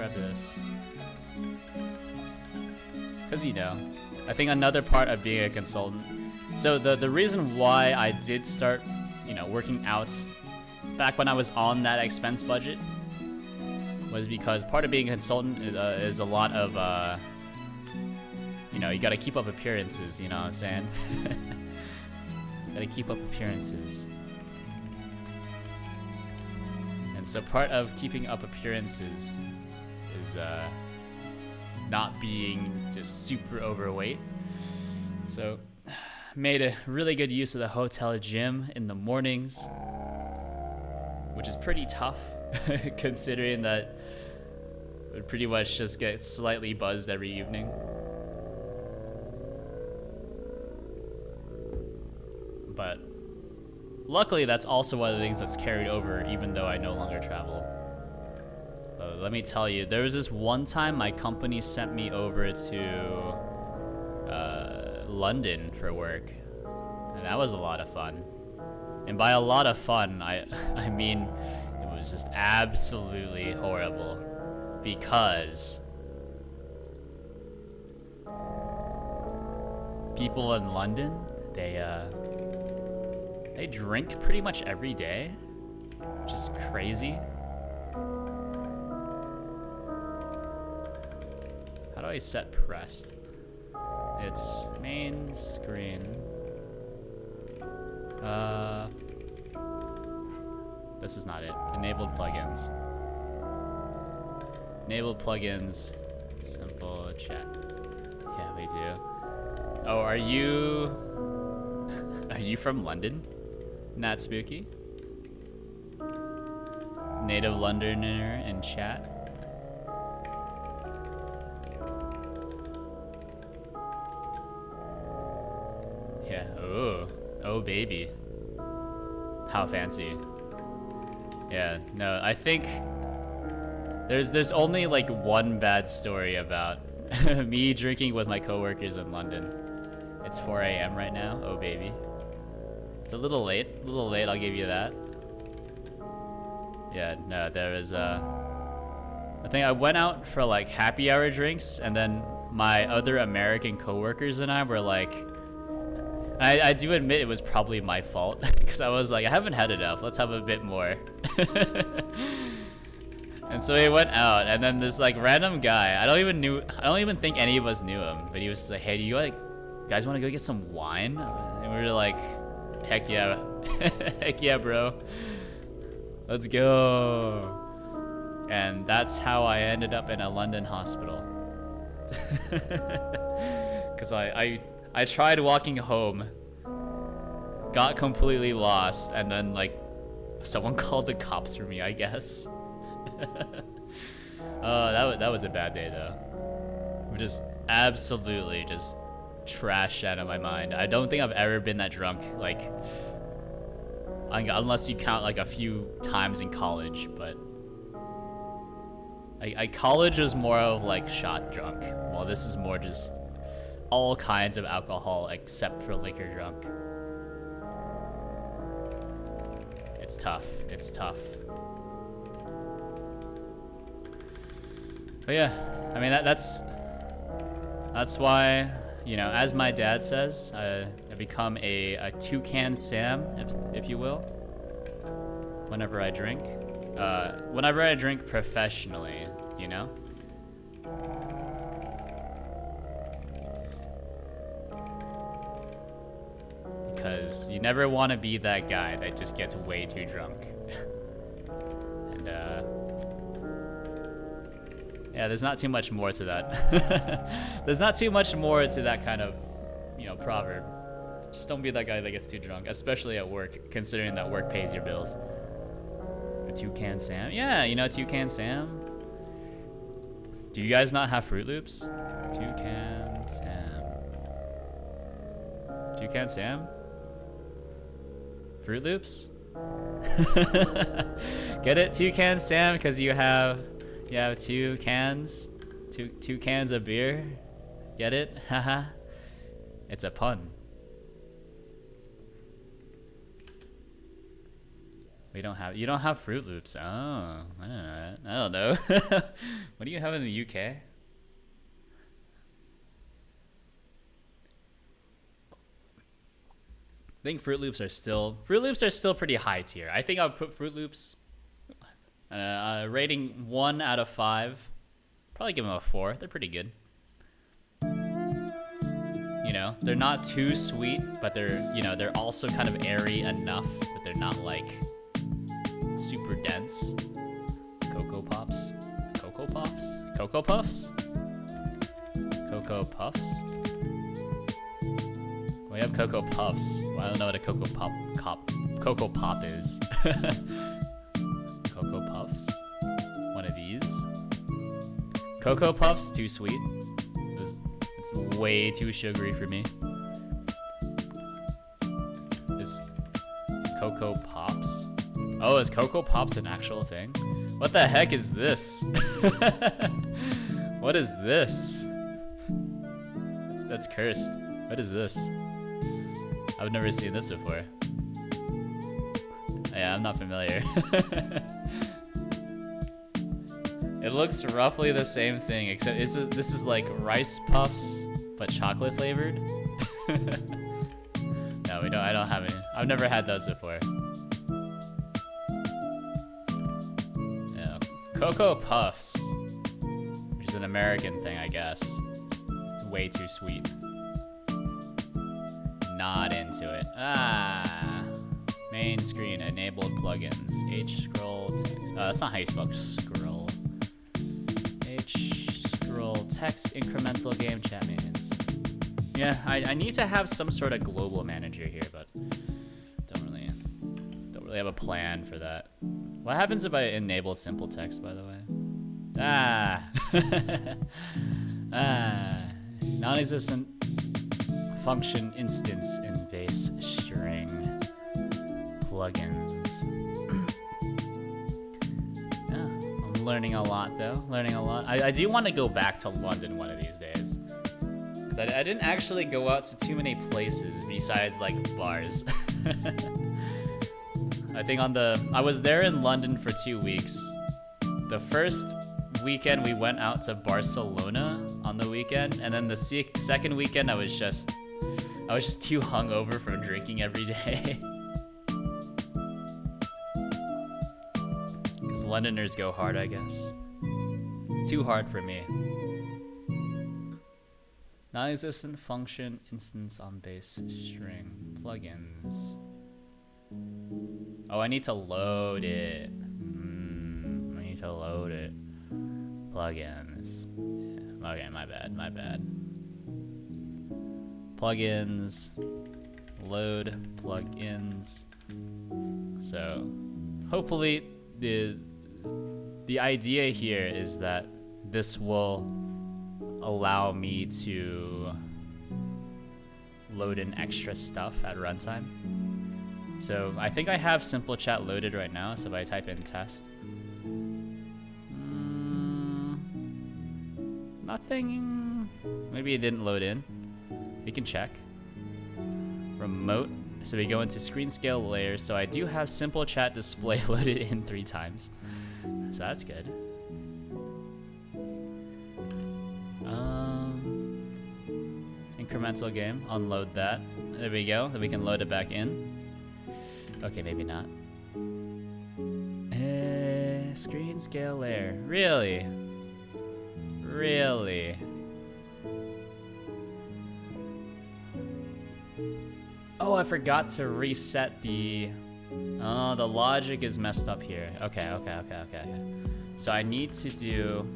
grab this. Because, you know, I think another part of being a consultant. So the reason why I did start, you know, working out back when I was on that expense budget was because part of being a consultant is a lot of, you know, you gotta keep up appearances, you know what I'm saying? Gotta keep up appearances. And so part of keeping up appearances is not being just super overweight. So made a really good use of the hotel gym in the mornings, which is pretty tough considering that I would pretty much just get slightly buzzed every evening. But luckily that's also one of the things that's carried over even though I no longer travel. Let me tell you, there was this one time my company sent me over to London for work, and that was a lot of fun. And by a lot of fun, I mean it was just absolutely horrible because people in London, they drink pretty much every day, which is crazy. How do I set pressed? It's main screen. This is not it. Enabled plugins. Enabled plugins. Simple chat. Yeah, we do. Oh, are you from London? Not spooky? Native Londoner in chat. Yeah. Oh baby. How fancy. Yeah, no, I think there's only like one bad story about me drinking with my coworkers in London. It's 4 a.m. right now. Oh baby. It's a little late, I'll give you that. Yeah, no, there was I think I went out for like happy hour drinks, and then my other American coworkers and I were like, I do admit it was probably my fault because I was like, I haven't had enough, let's have a bit more. And so we went out, and then this like random guy, I don't even think any of us knew him, but he was just like, hey, do you guys want to go get some wine? And we were like, heck yeah. Heck yeah, bro. Let's go. And that's how I ended up in a London hospital. Because I tried walking home, got completely lost, and then like someone called the cops for me, I guess. That was a bad day though. Just absolutely just trashed out of my mind. I don't think I've ever been that drunk, like unless you count like a few times in college, but college was more of like shot drunk, while this is more just all kinds of alcohol except for liquor drunk. It's tough. It's tough. But yeah, I mean that's why, you know, as my dad says, I become a toucan Sam, if you will. Whenever I drink, professionally, you know. Because you never want to be that guy that just gets way too drunk. And yeah, there's not too much more to that. There's not too much more to that kind of, you know, proverb. Just don't be that guy that gets too drunk, especially at work, considering that work pays your bills. A toucan Sam? Yeah, you know Toucan Sam? Do you guys not have Fruit Loops? Toucan Sam. Toucan Sam? Fruit Loops? Get it? Toucan Sam, because you have two cans? Two cans of beer? Get it? Haha. It's a pun. You don't have Fruit Loops. Oh, I don't know. What do you have in the UK? I think Fruit Loops are still pretty high tier. I think I'll put Fruit Loops rating 1 out of 5. Probably give them a 4. They're pretty good. You know, they're not too sweet, but they're also kind of airy enough that they're not like super dense. Cocoa Puffs. Cocoa Puffs? We have Cocoa Puffs. Well, I don't know what a Cocoa Pop is. Cocoa Puffs? One of these? Cocoa Puffs, too sweet. It's way too sugary for me. Is Cocoa Pops? Oh, is Cocoa Pops an actual thing? What the heck is this? What is this? That's cursed. What is this? I've never seen this before. Yeah, I'm not familiar. It looks roughly the same thing, except this is like rice puffs, but chocolate flavored. No, I don't have any. I've never had those before. Yeah, Cocoa Puffs, which is an American thing, I guess. It's way too sweet. Not into it. Main screen, enabled plugins. H scroll text. That's not how you spell scroll. H scroll text incremental game chat minions. Yeah, I need to have some sort of global manager here, but don't really have a plan for that. What happens if I enable simple text, by the way? Non-existent function instance in base string plugins. Yeah, I'm learning a lot though. I do want to go back to London one of these days. Because I didn't actually go out to too many places besides like bars. I think I was there in London for 2 weeks. The first weekend we went out to Barcelona on the weekend, and then the second weekend I was just too hungover from drinking every day. Because Londoners go hard, I guess. Too hard for me. Non-existent function instance on base string plugins. Oh, I need to load it. I need to load it. Plugins. Yeah. Okay, my bad. Plugins. Load plugins. So, hopefully the idea here is that this will allow me to load in extra stuff at runtime. So I think I have simple chat loaded right now, so if I type in test, nothing. Maybe it didn't load in. We can check. Remote. So we go into screen scale layers. So I do have simple chat display loaded in 3 times. So that's good. Incremental game. Unload that. There we go. Then we can load it back in. Okay, maybe not. Screen scale layer. Really? Really? Oh, I forgot to reset the... Oh, the logic is messed up here. Okay. So I need to do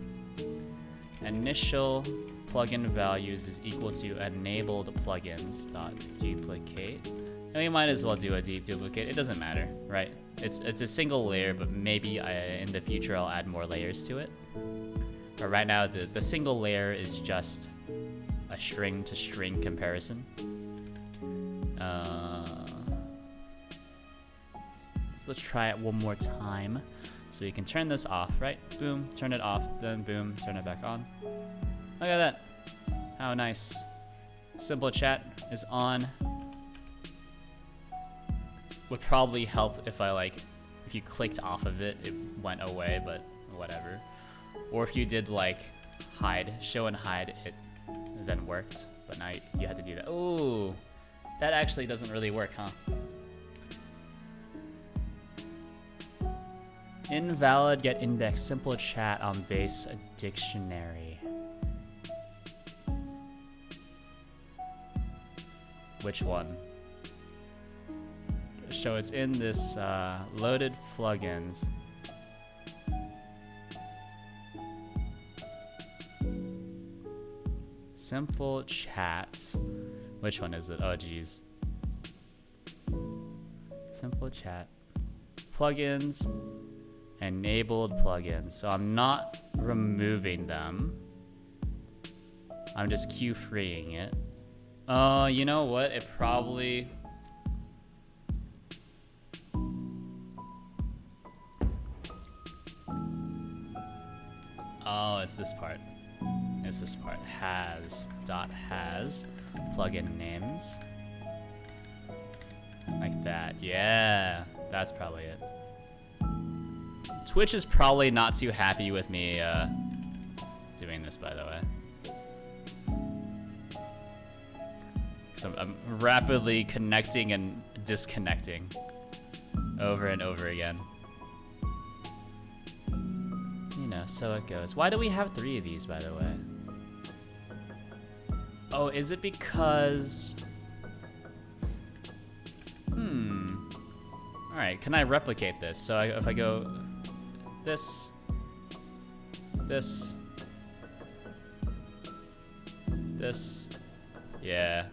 initial plugin values is equal to enabled plugins dot duplicate. And we might as well do a deep duplicate. It doesn't matter, right? It's a single layer, but maybe in the future I'll add more layers to it. But right now the single layer is just a string to string comparison. Let's try it one more time. So you can turn this off, right? Boom, turn it off, then boom, turn it back on. Look at that. How nice. Simple chat is on. Would probably help if I like if you clicked off of it, it went away, but whatever. Or if you did like hide, show and hide, it then worked. But now you had to do that. Ooh, that actually doesn't really work, huh? Invalid get index simple chat on base dictionary. Which one? So it's in this loaded plugins. Simple chat. Which one is it? Oh geez. Simple chat. Plugins. Enabled plugins. So I'm not removing them. I'm just queue freeing it. You know what? It probably... Oh, it's this part. It's this part. Has plugin names. Like that. Yeah, that's probably it. Twitch is probably not too happy with me doing this, by the way. So I'm rapidly connecting and disconnecting over and over again. You know, so it goes. Why do we have 3 of these, by the way? Oh, is it because... Alright, can I replicate this? So if I go... This... Yeah.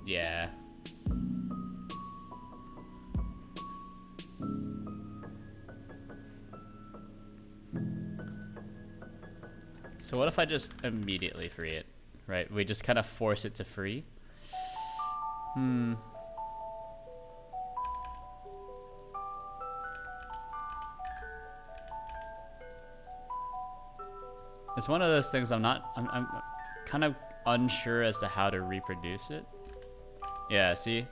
Yeah. So what if I just immediately free it, right? We just kind of force it to free. It's one of those things I'm kind of unsure as to how to reproduce it. Yeah, see?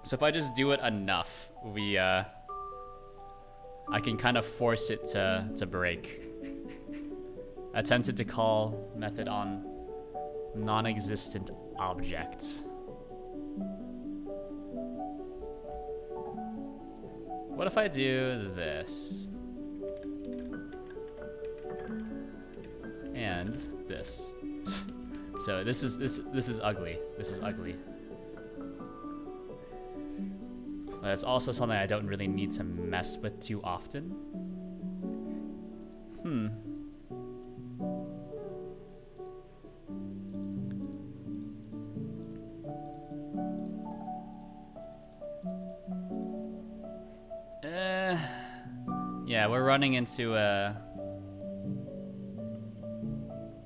So if I just do it enough, I can kind of force it to break. Attempted to call method on non-existent object. What if I do this? And this. So this is ugly. This is ugly. But it's also something I don't really need to mess with too often. Yeah, we're running into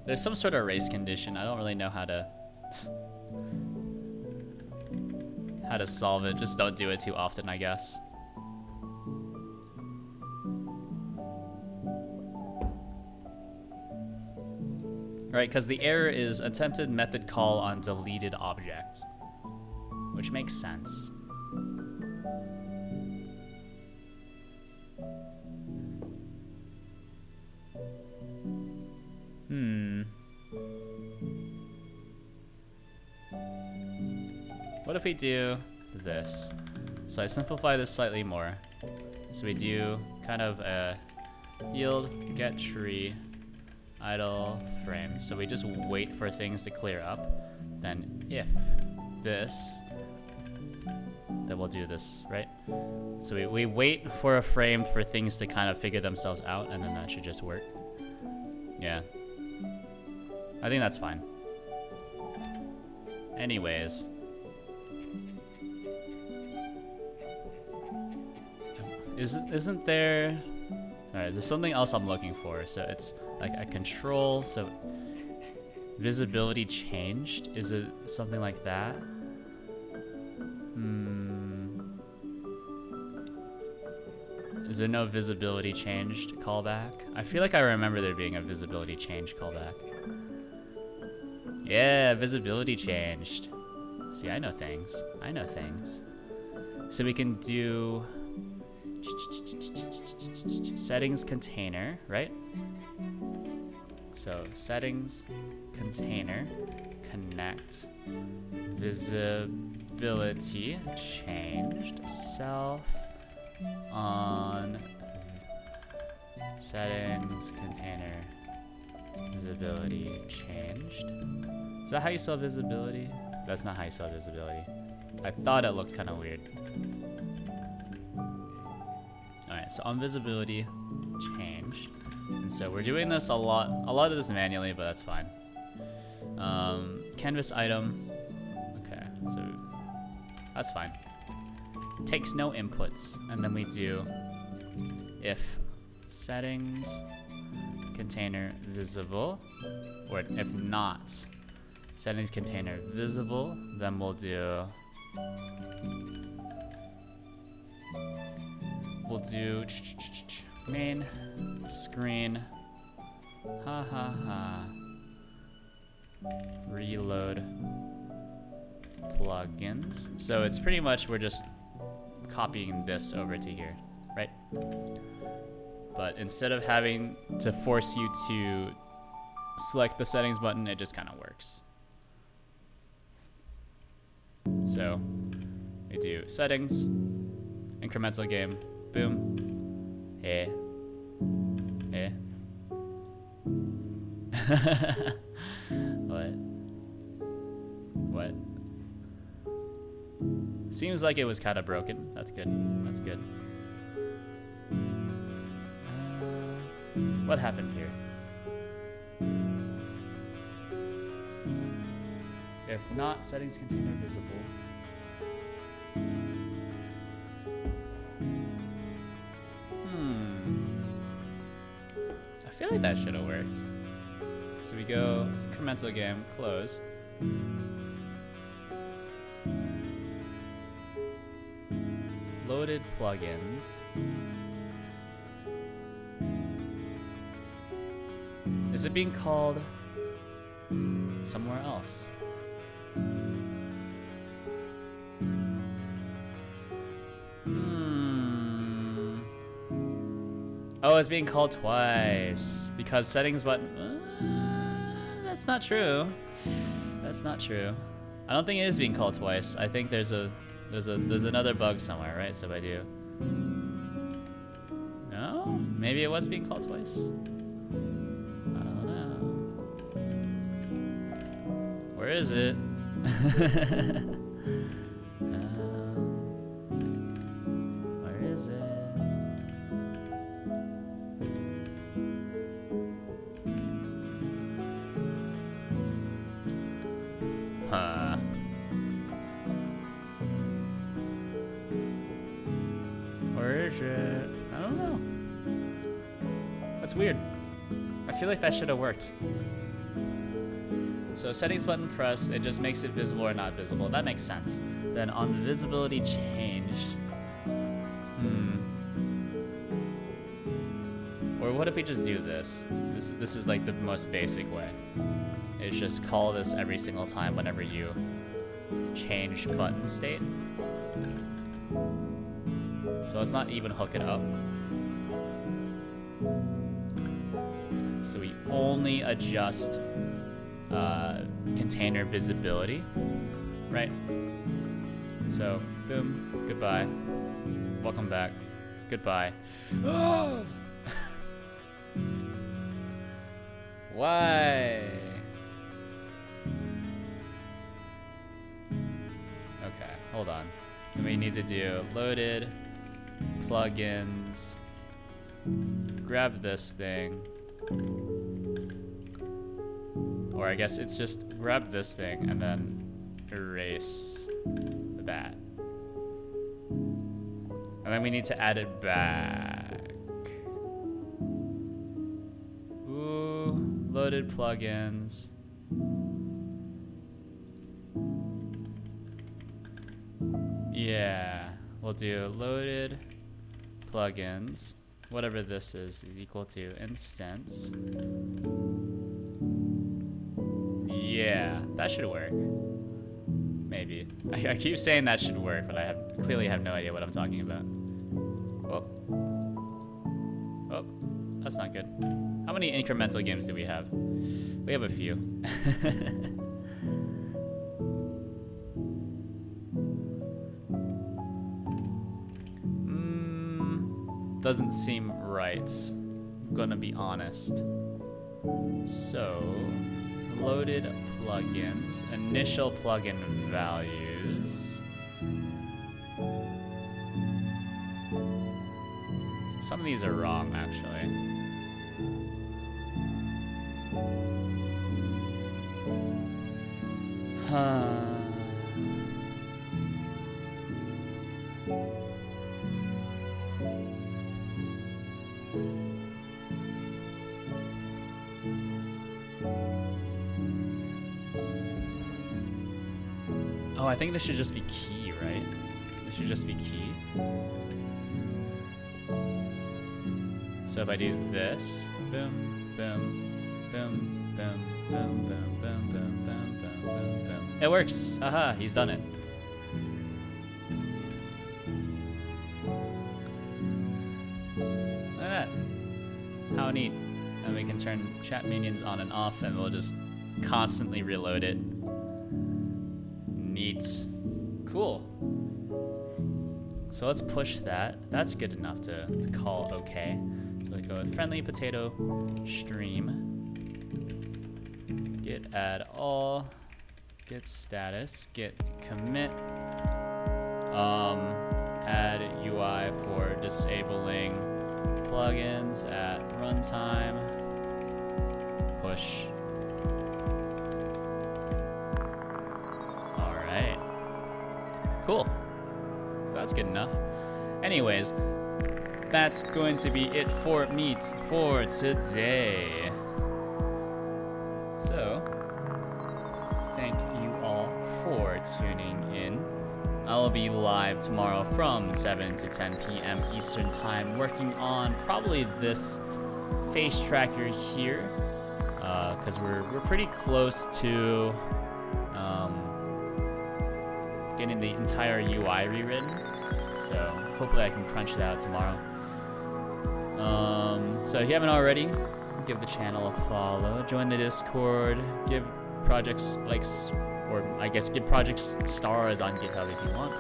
there's some sort of race condition. I don't really know how to solve it. Just don't do it too often, I guess. Right, because the error is attempted method call on deleted object, which makes sense. What if we do this? So I simplify this slightly more. So we do kind of a yield get tree idle frame. So we just wait for things to clear up. Then if this, then we'll do this, right? So we wait for a frame for things to kind of figure themselves out, and then that should just work. Yeah. I think that's fine. Anyways. Isn't there... Alright, there's something else I'm looking for. So it's like a control, so visibility changed. Is it something like that? Is there no visibility changed callback? I feel like I remember there being a visibility change callback. Yeah, visibility changed. See, I know things. I know things. So we can do settings container, right? So settings container, connect, visibility changed, self on settings container, visibility changed. Is that how you spell visibility? That's not how you spell visibility. I thought it looked kind of weird. Alright, so on visibility changed. And so we're doing this a lot of this manually, but that's fine. Canvas item. Okay, so that's fine. Takes no inputs, and then we do if settings container visible, or if not settings container visible, then we'll do main screen reload plugins. So it's pretty much we're just copying this over to here, right? But instead of having to force you to select the settings button, it just kind of works. So we do settings, incremental game, boom, hey, hey. What? Seems like it was kind of broken. That's good. That's good. What happened here? If not, settings container visible. I feel like that should have worked. So we go incremental game, close. Loaded plugins. Is it being called somewhere else? Oh, it's being called twice because settings button. That's not true. That's not true. I don't think it is being called twice. I think there's another bug somewhere, right? So if I do, no, maybe it was being called twice. I don't know. Where is it? Where is it? Huh. Where is it? I don't know. That's weird. I feel like that should have worked. So settings button pressed, it just makes it visible or not visible. That makes sense. Then on the visibility changed. Or what if we just do this? This is like the most basic way. Is just call this every single time whenever you change button state. So let's not even hook it up. So we only adjust container visibility, right? So boom, goodbye, welcome back, goodbye. Why? Okay, hold on. We need to do loaded plugins. Grab this thing. Or I guess it's just grab this thing and then erase that. And then we need to add it back. Ooh, loaded plugins. Yeah, we'll do loaded plugins, whatever this is equal to instance. Yeah, that should work. Maybe. I keep saying that should work, but I clearly have no idea what I'm talking about. Oh. Oh, that's not good. How many incremental games do we have? We have a few. Doesn't seem right. I'm gonna be honest. So, loaded plugins, initial plugin values. Some of these are wrong, actually. Oh, I think this should just be key, right? This should just be key. So if I do this, boom, boom, boom, boom, boom, boom, boom, boom, boom, boom, boom, boom. It works. Haha, he's done it. Look at that. How neat. And we can turn chat minions on and off, and we'll just constantly reload it. Neat. Cool. So let's push that. That's good enough to call okay. So we go with friendly potato stream. Git add all. Git status. Git commit. Add UI for disabling plugins at runtime. Push. Alright. Cool. So that's good enough. Anyways, that's going to be it for me for today. So, thank you all for tuning in. I'll be live tomorrow from 7 to 10 p.m. Eastern Time, working on probably this face tracker here, because we're pretty close to getting the entire UI rewritten. So hopefully I can crunch that out tomorrow. So if you haven't already, give the channel a follow, join the Discord, give projects likes, or I guess give projects stars on GitHub if you want.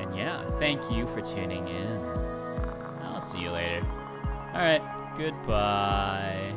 And yeah, thank you for tuning in. I'll see you later. All right, goodbye.